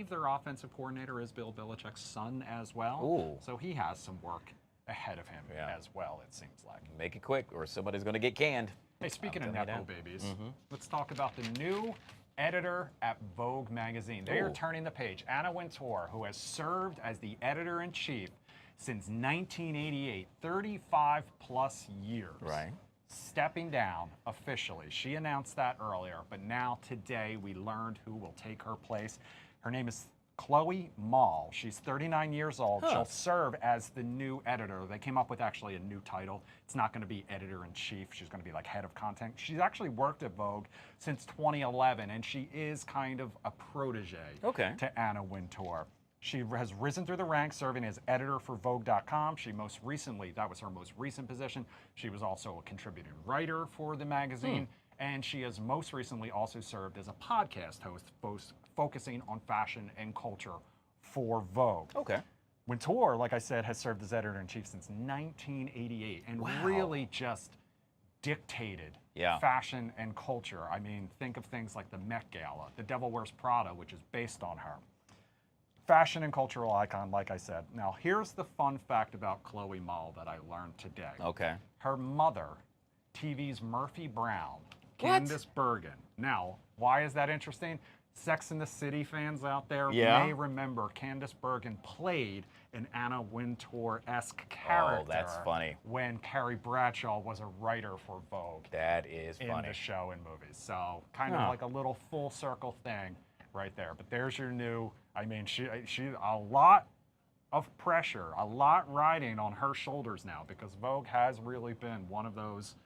their offensive coordinator is Bill Belichick's son as well. Ooh. So he has some work ahead of him as well, it seems like. Make it quick or somebody's going to get canned. Hey, speaking of Nepo babies, let's talk about the new editor at Vogue magazine. They are turning the page. Anna Wintour, who has served as the editor-in-chief since 1988, 35 plus years. Right. Stepping down officially. She announced that earlier, but now today we learned who will take her place. Her name is Chloe Mall. She's 39 years old. She'll serve as the new editor. They came up with actually a new title. It's not going to be editor-in-chief. She's going to be like head of content. She's actually worked at Vogue since 2011, and she is kind of a protege to Anna Wintour. She has risen through the ranks, serving as editor for Vogue.com. She most recently, that was her most recent position. She was also a contributing writer for the magazine. And she has most recently also served as a podcast host, focusing on fashion and culture for Vogue. Wintour, like I said, has served as editor-in-chief since 1988 and really just dictated fashion and culture. I mean, think of things like the Met Gala, The Devil Wears Prada, which is based on her. Fashion and cultural icon, like I said. Now, here's the fun fact about Chloe Mall that I learned today. Her mother TV's Murphy Brown, What? Candace Bergen. Now, why is that interesting? Sex and the City fans out there may remember Candace Bergen played an Anna Wintour-esque character. Oh, that's funny. When Carrie Bradshaw was a writer for Vogue. That is in funny. the show and movies. So kind of like a little full circle thing right there. But there's your new, I mean, she a lot of pressure, a lot riding on her shoulders now, because Vogue has really been one of those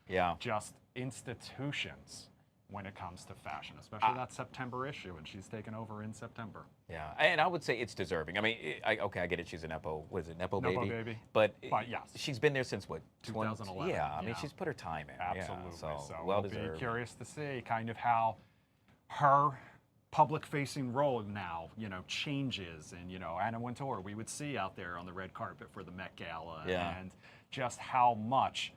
just institutions when it comes to fashion, especially that September issue, and she's taken over in September. Yeah, and I would say it's deserving. I mean, okay, I get it. She's a Nepo Nepo baby. But yes, she's been there since what? 2011. Yeah, I mean, she's put her time in. Absolutely. Yeah, so we'll deserved. be curious to see kind of how her public-facing role now, changes. And, Anna Wintour, we would see out there on the red carpet for the Met Gala, and just how much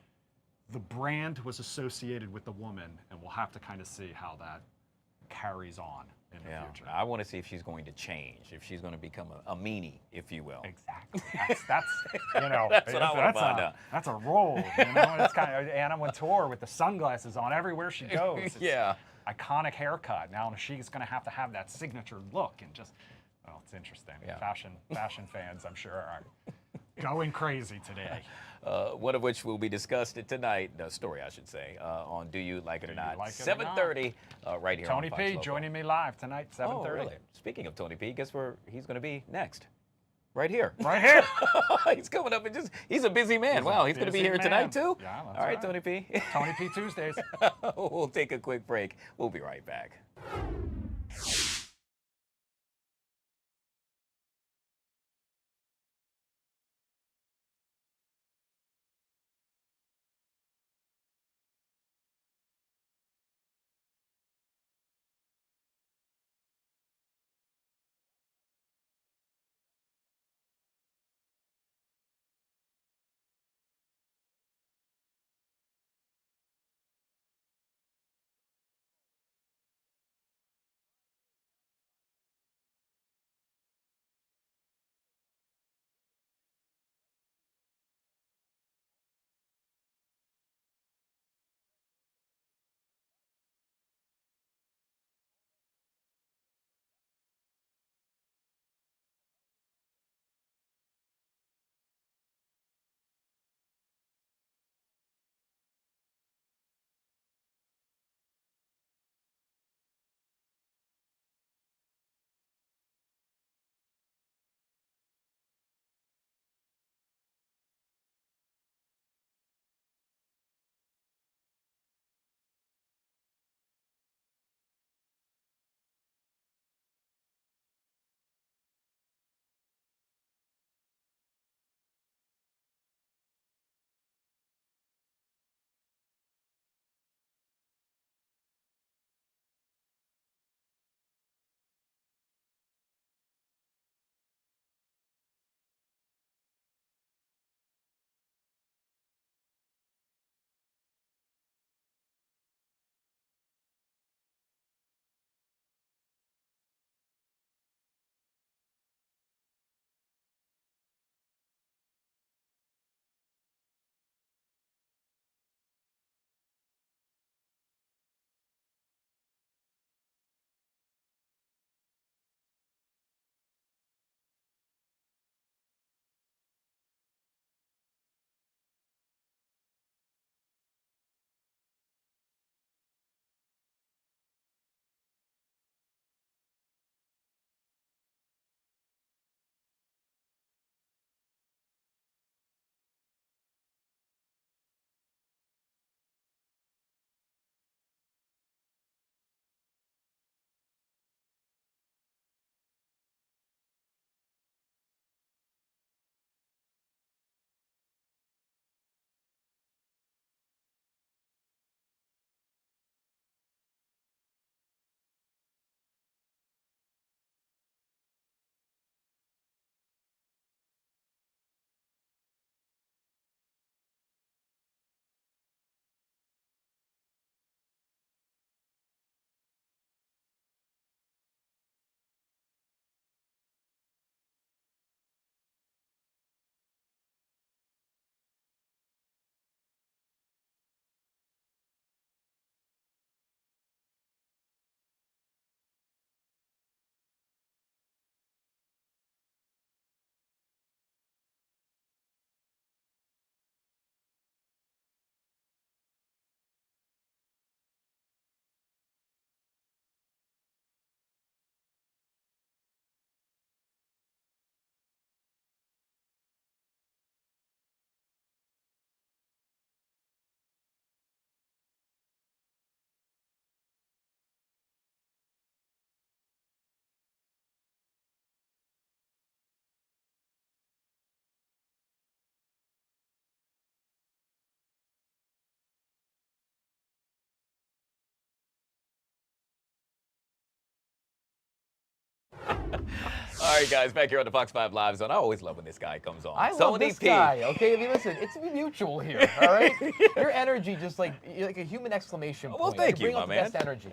the brand was associated with the woman, and we'll have to kind of see how that carries on in the future. I want to see if she's going to change, if she's going to become a meanie, if you will. Exactly. That's that's what I want to find out. That's a role. It's kind of Anna Wintour with the sunglasses on everywhere she goes. It's iconic haircut. Now she's going to have that signature look, and just, well, it's interesting. Fashion fans, I'm sure, are going crazy today. One of which will be discussed tonight, the story I should say, on Do You Like It or Not? Like It or Not? 7:30 right here Tony on Fox P Local. joining me live tonight, 7:30. Oh, really? Speaking of Tony P, guess where he's going to be next? Right here. Right here. He's coming up and he's a busy man. Wow, he's going to be here tonight too? Yeah, that's all right, Tony P. Tony P Tuesdays. We'll take a quick break. We'll be right back. All right, guys, back here on the Fox 5 Live Zone. I always love when this guy comes on. I love Tony this P. guy, okay? I mean, listen, it's mutual here, all right? Your energy just you're like a human exclamation point. Well, thank you, bring my out the man. best energy.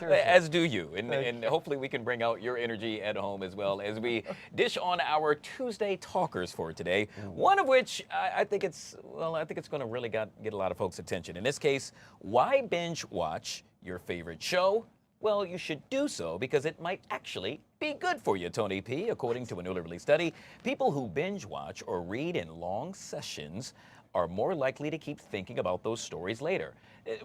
As do you. And hopefully we can bring out your energy at home as well as we dish on our Tuesday talkers for today. One of which I think it's going to really get a lot of folks' attention. In this case, why binge watch your favorite show? Well, you should do so because it might actually be good for you, Tony P. According to a newly released study, people who binge watch or read in long sessions are more likely to keep thinking about those stories later.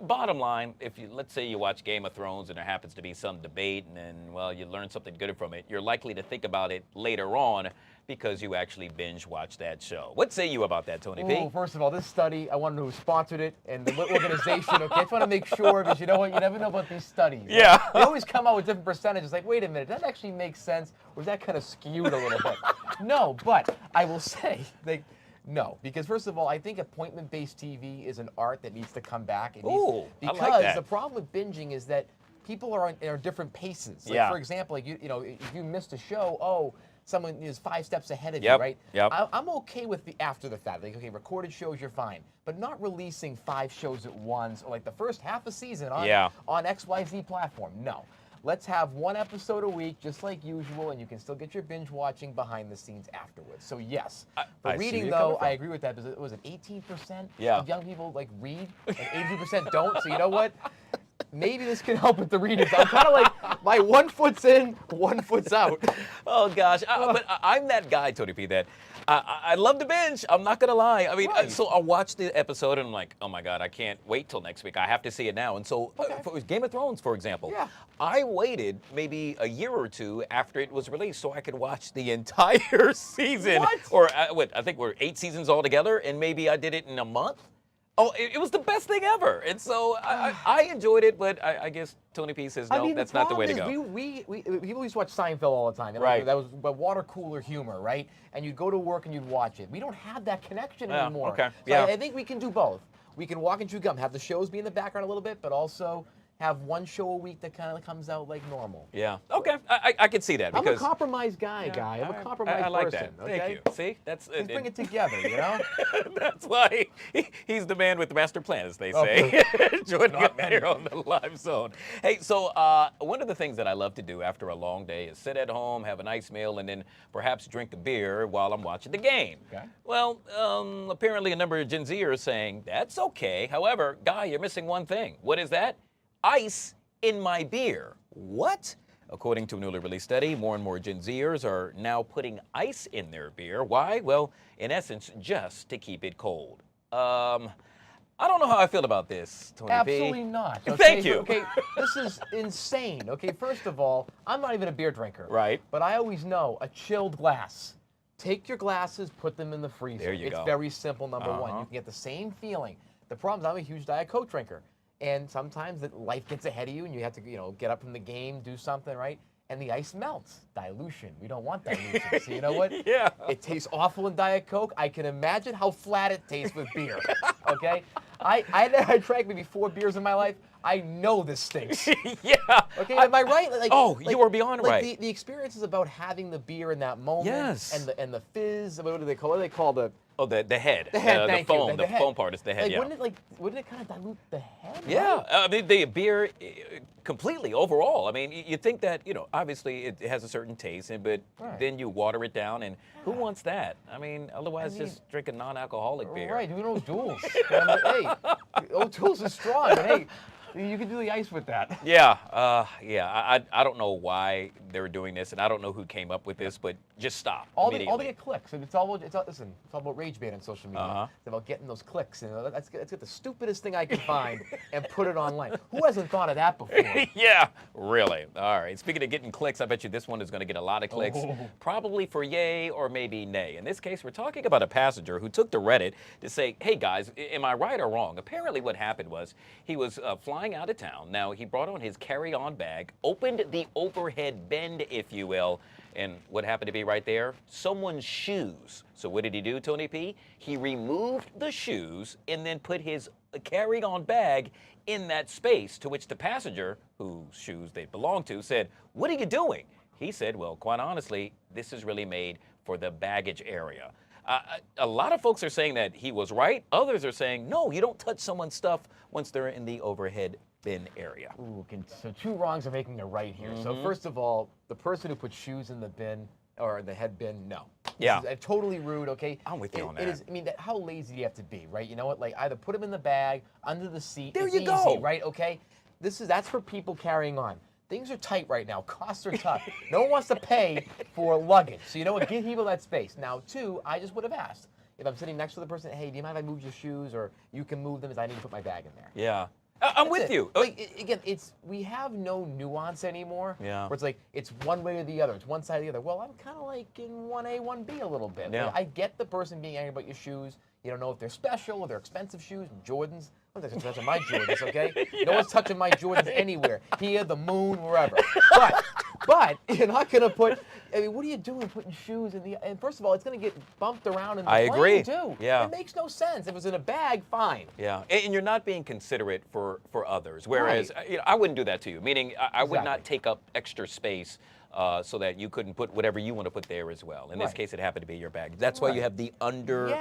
Bottom line, let's say you watch Game of Thrones and there happens to be some debate and then, well, you learn something good from it, you're likely to think about it later on because you actually binge watch that show. What say you about that, Tony P? Well, first of all, this study, I want to know who sponsored it and what organization, okay? I just want to make sure, because you know what, you never know about these studies. Yeah. Right? They always come out with different percentages, like, wait a minute, does that actually make sense? Or is that kind of skewed a little bit? No, but I will say, no, because first of all, I think appointment-based TV is an art that needs to come back. Ooh, because I like that. The problem with binging is that people are on different paces. Like, Yeah. for example, like you know, if you missed a show, someone is 5 steps ahead of Yep, you, right? yep. I'm okay with the after the fact. Like, okay, recorded shows, you're fine. But not releasing 5 shows at once, or like the first half a season on XYZ platform. No. Let's have 1 episode a week, just like usual, and you can still get your binge watching behind the scenes afterwards. So yes. For I see reading, where you're though, coming from. I agree with that. Because it was 18% Yeah. of young people read, and 82% don't. So you know what? Maybe this can help with the reading. I'm kind of like, my 1 foot's in, 1 foot's out. Oh, gosh. But I'm that guy, Tony P, that I love to binge. I'm not going to lie. I mean, so I'll watch the episode and I'm like, oh, my God, I can't wait till next week. I have to see it now. And so for Game of Thrones, for example, I waited maybe a year or 2 after it was released so I could watch the entire season. What? Or I think we're 8 seasons altogether, and maybe I did it in a month. Oh, it was the best thing ever. And so I enjoyed it, but I guess Tony P says, no, that's not the way to go. People used to watch Seinfeld all the time. Right. That was water cooler humor, right? And you'd go to work and you'd watch it. We don't have that connection anymore. Okay. So I think we can do both. We can walk and chew gum, have the shows be in the background a little bit, but also have 1 show a week that kind of comes out like normal. Yeah. Okay. I can see that. I'm because a compromise guy. I'm a compromise I like person. that. Okay? Thank you. See, that's Let's bring it together, you know? That's why he's the man with the master plan, as they say. Joining us here on the Live Zone. Hey, so one of the things that I love to do after a long day is sit at home, have a nice meal, and then perhaps drink a beer while I'm watching the game. Okay. Well, apparently a number of Gen Z are saying that's okay. However, Guy, you're missing one thing. What is that? Ice in my beer. What? According to a newly released study, more and more Gen Zers are now putting ice in their beer. Why? Well, in essence, just to keep it cold. I don't know how I feel about this, Tony P. Absolutely not. Okay? Thank you. Okay, this is insane. Okay, first of all, I'm not even a beer drinker. Right. But I always know a chilled glass. Take your glasses, put them in the freezer. There you go. It's very simple, number one. You can get the same feeling. The problem is I'm a huge Diet Coke drinker. And sometimes life gets ahead of you and you have to, get up from the game, do something, right? And the ice melts. Dilution. We don't want dilution. So you know what? Yeah. It tastes awful in Diet Coke. I can imagine how flat it tastes with beer. Okay? I drank maybe 4 beers in my life. I know this stinks. Yeah. Okay, am I right? You are beyond right. The experience is about having the beer in that moment. Yes. And the fizz. What do they call it? What do they call the... Oh, the head. The head, the foam. The head. foam part is the head, yeah. Wouldn't it kind of dilute the head? Yeah, Right? I mean, the beer completely overall. I mean, you think that, obviously it has a certain taste, but then you water it down, and who wants that? I mean, otherwise just drink a non-alcoholic beer. Right, who knows Jules? Hey, Jules is strong, but hey, you can do the ice with that. Yeah, I don't know why they're doing this, and I don't know who came up with this, but just stop All they immediately. get clicks, and it's all about rage bait on social media. It's about getting those clicks, and let's get the stupidest thing I can find and put it online. Who hasn't thought of that before? Yeah, really. All right. Speaking of getting clicks, I bet you this one is going to get a lot of clicks, probably for yay or maybe nay. In this case, we're talking about a passenger who took to Reddit to say, hey guys, am I right or wrong? Apparently what happened was he was flying out of town. Now, he brought on his carry-on bag, opened the overhead bend, if you will, and what happened to be right there? Someone's shoes. So what did he do, Tony P? He removed the shoes and then put his carry-on bag in that space, to which the passenger, whose shoes they belonged to, said, what are you doing? He said, well, quite honestly, this is really made for the baggage area. A lot of folks are saying that he was right. Others are saying, no, you don't touch someone's stuff once they're in the overhead bin area. Ooh, so two wrongs are making a right here. So first of all, the person who put shoes in the bin or the head bin, no. Yeah. This is totally rude, okay? I'm with you on that. It is, I mean, how lazy do you have to be, right? You know what? Like, either put them in the bag, under the seat. There it's you easy, go. right? Okay? That's for people carrying on. Things are tight right now. Costs are tough. No one wants to pay for luggage. So you know what? Give people that space. Now, two, I just would have asked. If I'm sitting next to the person, hey, do you mind if I move your shoes? Or you can move them as I need to put my bag in there. Yeah. I'm with you. Like, again, we have no nuance anymore. Yeah. Where it's like, it's one way or the other. It's one side or the other. Well, I'm kind of like in 1A, 1B a little bit. Yeah. Like, I get the person being angry about your shoes. You don't know if they're special or they're expensive shoes, Jordans. I'm not touching my Jordans, okay? No one's touching my Jordans anywhere. Here, the moon, wherever. But you're not going to put, I mean, what are you doing putting shoes in the, and first of all, it's going to get bumped around in the plane, agree. too. Yeah. It makes no sense. If it was in a bag, fine. Yeah, and you're not being considerate for others. Whereas, you know, I wouldn't do that to you. Meaning, I would not take up extra space so that you couldn't put whatever you want to put there as well. In this case, it happened to be your bag. That's why you have the under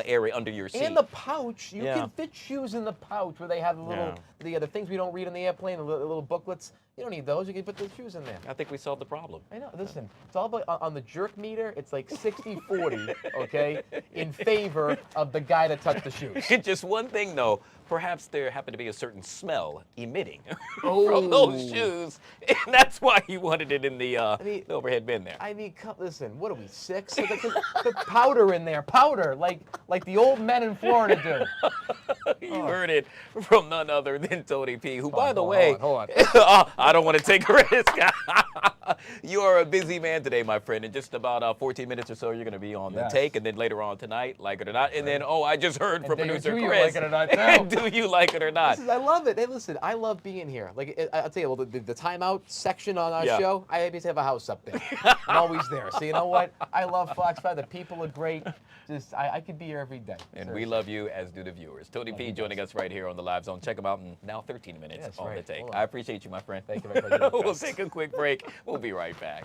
area under your seat. And the pouch. You can fit shoes in the pouch where they have the little, the things we don't read on the airplane, the little booklets. You don't need those. You can put the shoes in there. I think we solved the problem. I know. Listen, it's all about, on the jerk meter, it's like 60-40, okay, in favor of the guy that touched the shoes. Just one thing, though. Perhaps there happened to be a certain smell emitting from those shoes, and that's why you wanted it in the overhead bin there. I mean, listen, what are we, 6? The powder in there, powder, like the old men in Florida do. You heard it from none other than Tony P, who, by the hold way, on. I don't want to take a risk. You are a busy man today, my friend. In just about 14 minutes or so, you're going to be on the take, and then later on tonight, like it or not, and then, I just heard from producer do you Chris. like it or not, too? Do you like it or not? I love it. Hey, listen, I love being here. Like, I'll tell you, well, the timeout section on our show, I always have a house up there. I'm always there. So you know what? I love Fox 5. The people are great. Just, I could be here every day. And we love you, as do the viewers. Tony P joining us right here on the Live Zone. Check him out in now 13 minutes on the take. I appreciate you, my friend. Thank you very much. We'll take a quick break. We'll be right back.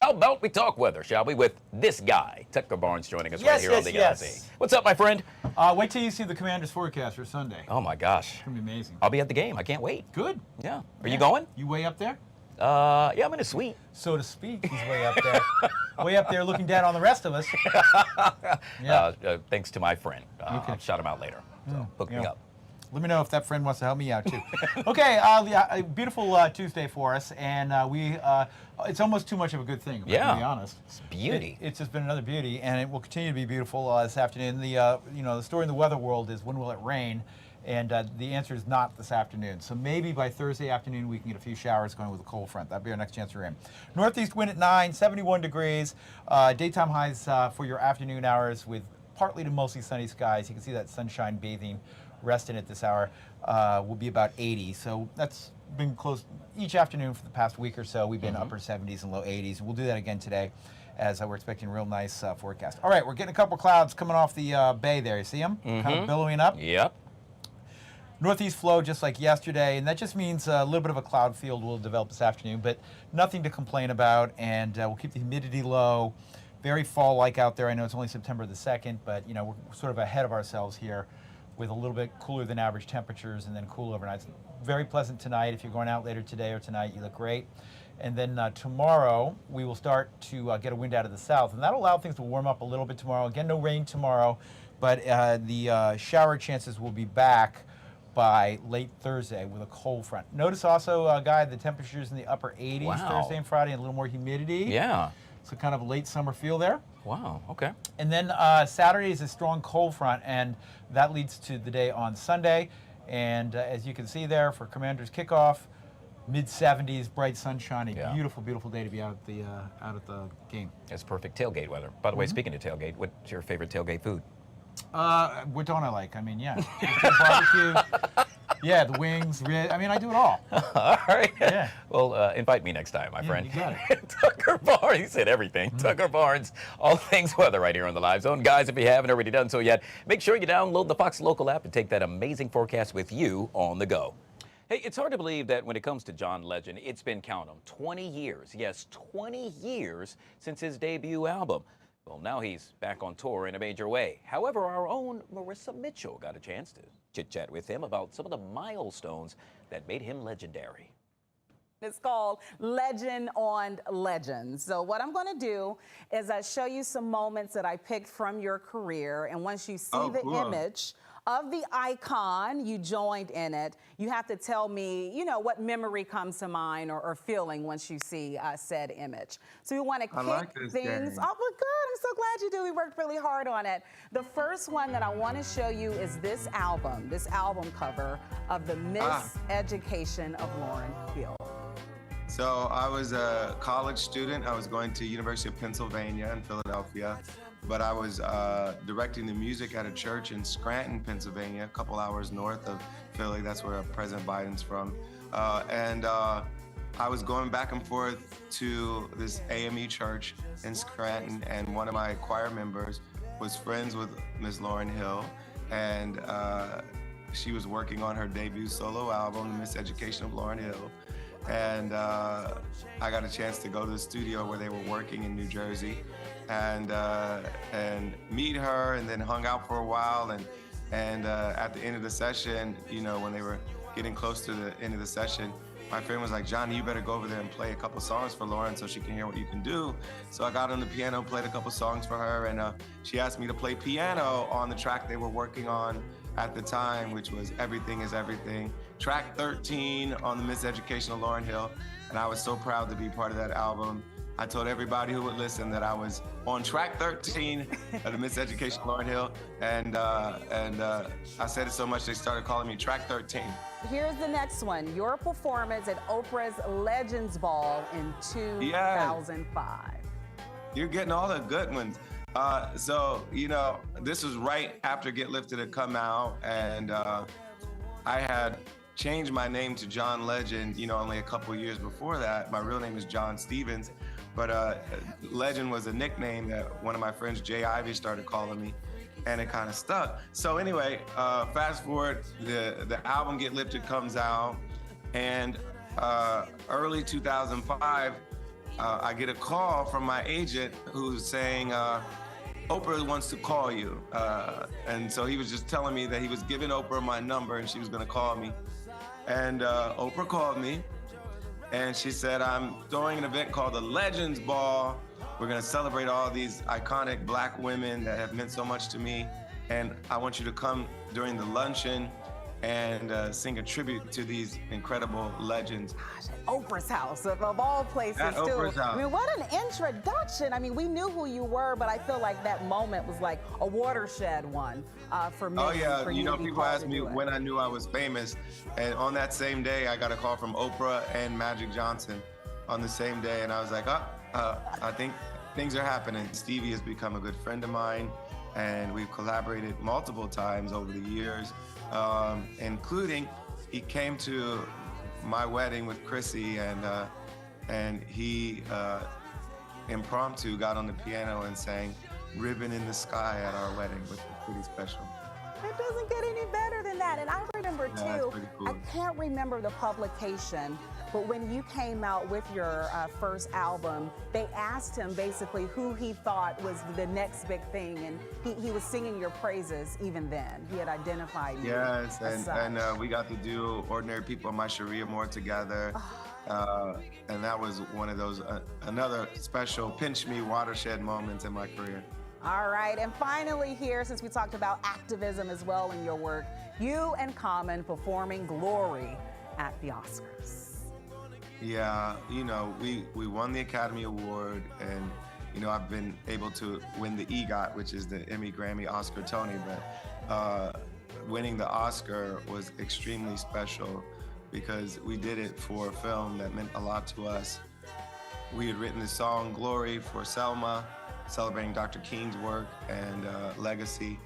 How about we talk weather, shall we, with this guy, Tucker Barnes, joining us right here on the LZ. What's up, my friend? Wait till you see the Commander's forecast for Sunday. Oh, my gosh. It's going to be amazing. I'll be at the game. I can't wait. Good. Yeah. Are you going? You way up there? Yeah, I'm in a suite. So to speak, he's way up there. Way up there looking down on the rest of us. Thanks to my friend. I'll shout him out later. So hook me up. Let me know if that friend wants to help me out too. Okay, a beautiful Tuesday for us, and it's almost too much of a good thing, if I can be honest. It's beauty. It's just been another beauty, and it will continue to be beautiful this afternoon. The story in the weather world is when will it rain? And the answer is not this afternoon. So maybe by Thursday afternoon we can get a few showers going with a cold front. That'd be our next chance we're in. Northeast wind at 9, 71 degrees. Daytime highs for your afternoon hours with partly to mostly sunny skies. You can see that sunshine bathing, resting at this hour will be about 80. So that's been close each afternoon for the past week or so. We've been upper 70s and low 80s. And we'll do that again today as we're expecting a real nice forecast. All right, we're getting a couple clouds coming off the bay there. You see them? Kind of billowing up? Yep. Northeast flow just like yesterday, and that just means a little bit of a cloud field will develop this afternoon, but nothing to complain about, and we'll keep the humidity low. Very fall-like out there. I know it's only September the 2nd, but you know we're sort of ahead of ourselves here with a little bit cooler than average temperatures and then cool overnights. Very pleasant tonight. If you're going out later today or tonight, you look great. And then tomorrow, we will start to get a wind out of the south, and that'll allow things to warm up a little bit tomorrow. Again, no rain tomorrow, but the shower chances will be back by late Thursday with a cold front. Notice also, Guy, the temperatures in the upper 80s Thursday and Friday, and a little more humidity. Yeah. So kind of a late summer feel there. Wow, okay. And then Saturday is a strong cold front, and that leads to the day on Sunday. And as you can see there, for Commanders kickoff, mid-70s, bright sunshine, a beautiful, beautiful day to be out at the game. It's perfect tailgate weather. By the way, speaking of tailgate, what's your favorite tailgate food? What don't I like? I mean, barbecue. Yeah, the wings. I mean, I do it all. All right. Yeah. Well, invite me next time, my friend. You got it. Tucker Barnes, he said everything. Tucker Barnes, all things weather right here on the Live Zone. Guys, if you haven't already done so yet, make sure you download the Fox Local app and take that amazing forecast with you on the go. Hey, it's hard to believe that when it comes to John Legend, it's been, count 'em, 20 years. Yes, 20 years since his debut album. Well, now he's back on tour in a major way. However, our own Marissa Mitchell got a chance to chit-chat with him about some of the milestones that made him legendary. It's called Legend on Legends. So what I'm going to do is show you some moments that I picked from your career. And once you see the image of the icon you joined in it, you have to tell me, you know, what memory comes to mind or feeling once you see said image. So we want to kick things off. Well, good. I'm so glad you do. We worked really hard on it. The first one that I want to show you is this album cover of the Miseducation of Lauryn Hill. So I was a college student. I was going to University of Pennsylvania in Philadelphia, but I was directing the music at a church in Scranton, Pennsylvania, a couple hours north of Philly. That's where President Biden's from. I was going back and forth to this AME church in Scranton, and one of my choir members was friends with Miss Lauryn Hill, and she was working on her debut solo album, The Miseducation of Lauryn Hill. And I got a chance to go to the studio where they were working in New Jersey and meet her, and then hung out for a while. And at the end of the session, you know, when they were getting close to the end of the session, my friend was like, "Johnny, you better go over there and play a couple songs for Lauryn so she can hear what you can do." So I got on the piano, played a couple songs for her, and she asked me to play piano on the track they were working on at the time, which was Everything is Everything, track 13 on the Miseducation of Lauryn Hill. And I was so proud to be part of that album. I told everybody who would listen that I was on track 13 of the Miseducation of Lauryn Hill. And I said it so much they started calling me Track 13. Here's the next one, your performance at Oprah's Legends Ball in 2005. You're getting all the good ones. So, you know, this was right after Get Lifted had come out, and I had changed my name to John Legend, you know, only a couple years before that. My real name is John Stevens, but Legend was a nickname that one of my friends, Jay Ivy, started calling me, and it kind of stuck. So anyway, fast forward, the album Get Lifted comes out, and early 2005, I get a call from my agent who's saying, Oprah wants to call you. And so he was just telling me that he was giving Oprah my number and she was gonna call me. And Oprah called me and she said, "I'm throwing an event called the Legends Ball. We're gonna celebrate all these iconic Black women that have meant so much to me. And I want you to come during the luncheon and sing a tribute to these incredible legends. Oprah's house, of all places, At too. Oprah's house. I mean, what an introduction. I mean, we knew who you were, but I feel like that moment was like a watershed one for me. Oh yeah, for you know, to be people called ask to me do it. when I knew I was famous, and on that same day, I got a call from Oprah and Magic Johnson on the same day, and I was like, I think things are happening. Stevie has become a good friend of mine, and we've collaborated multiple times over the years, including he came to my wedding with Chrissy, and he impromptu got on the piano and sang "Ribbon in the Sky" at our wedding, which was pretty special. It doesn't get any better than that. And I remember Yeah, that's too, pretty cool. I can't remember the publication, but when you came out with your first album, they asked him basically who he thought was the next big thing. And he was singing your praises even then. He had identified you. Yes, as and such. we got to do Ordinary People in My Sharia more together. And that was one of those, another special pinch me watershed moments in my career. All right, and finally here, since we talked about activism as well in your work, you and Common performing Glory at the Oscars. Yeah, you know, we won the Academy Award, and, you know, I've been able to win the EGOT, which is the Emmy, Grammy, Oscar, Tony, but winning the Oscar was extremely special because we did it for a film that meant a lot to us. We had written the song Glory for Selma, celebrating Dr. King's work and legacy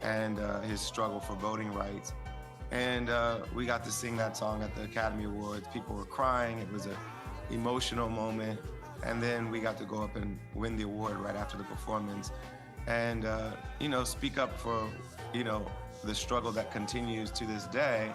and his struggle for voting rights. And we got to sing that song at the Academy Awards. People were crying. It was an emotional moment. And then we got to go up and win the award right after the performance. And, you know, speak up for, you know, the struggle that continues to this day.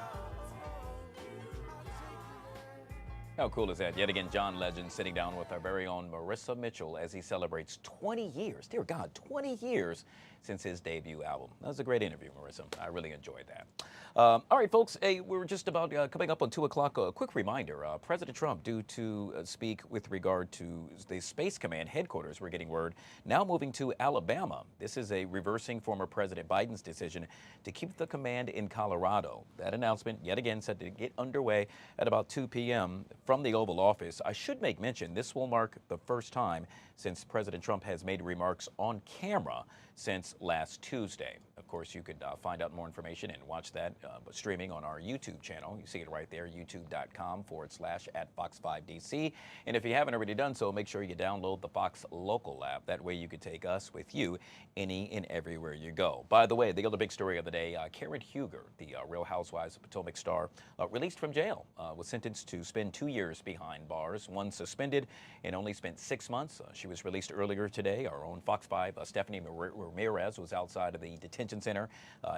How cool is that? Yet again, John Legend sitting down with our very own Marissa Mitchell as he celebrates 20 years, dear God, 20 years since his debut album. That was a great interview, Marissa. I really enjoyed that. All right, folks, we're just about coming up on 2 o'clock. A quick reminder, President Trump due to speak with regard to the Space Command headquarters, we're getting word, now moving to Alabama. This is a reversing former President Biden's decision to keep the command in Colorado. That announcement, yet again, set to get underway at about 2 p.m. from the Oval Office. I should make mention, this will mark the first time since President Trump has made remarks on camera since last Tuesday. Of course, you could find out more information and watch that streaming on our YouTube channel. You see it right there, youtube.com/@Fox5DC. And if you haven't already done so, make sure you download the Fox Local app. That way you can take us with you any and everywhere you go. By the way, the other big story of the day, Karen Huger, the Real Housewives of Potomac star, released from jail, was sentenced to spend 2 years behind bars, one suspended and only spent 6 months. She was released earlier today. Our own Fox 5, Stephanie Ramirez, was outside of the detention center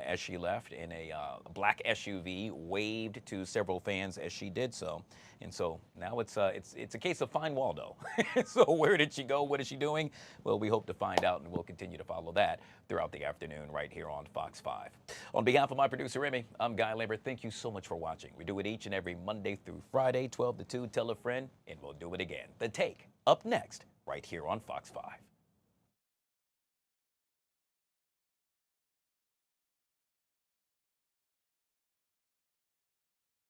as she left in a black SUV, waved to several fans as she did so. And so now it's a case of find Waldo. So where did she go? What is she doing? Well, we hope to find out, and we'll continue to follow that throughout the afternoon right here on Fox 5. On behalf of my producer, Remy, I'm Guy Lambert. Thank you so much for watching. We do it each and every Monday through Friday, 12 to 2. Tell a friend, and we'll do it again. The Take, up next, right here on Fox 5.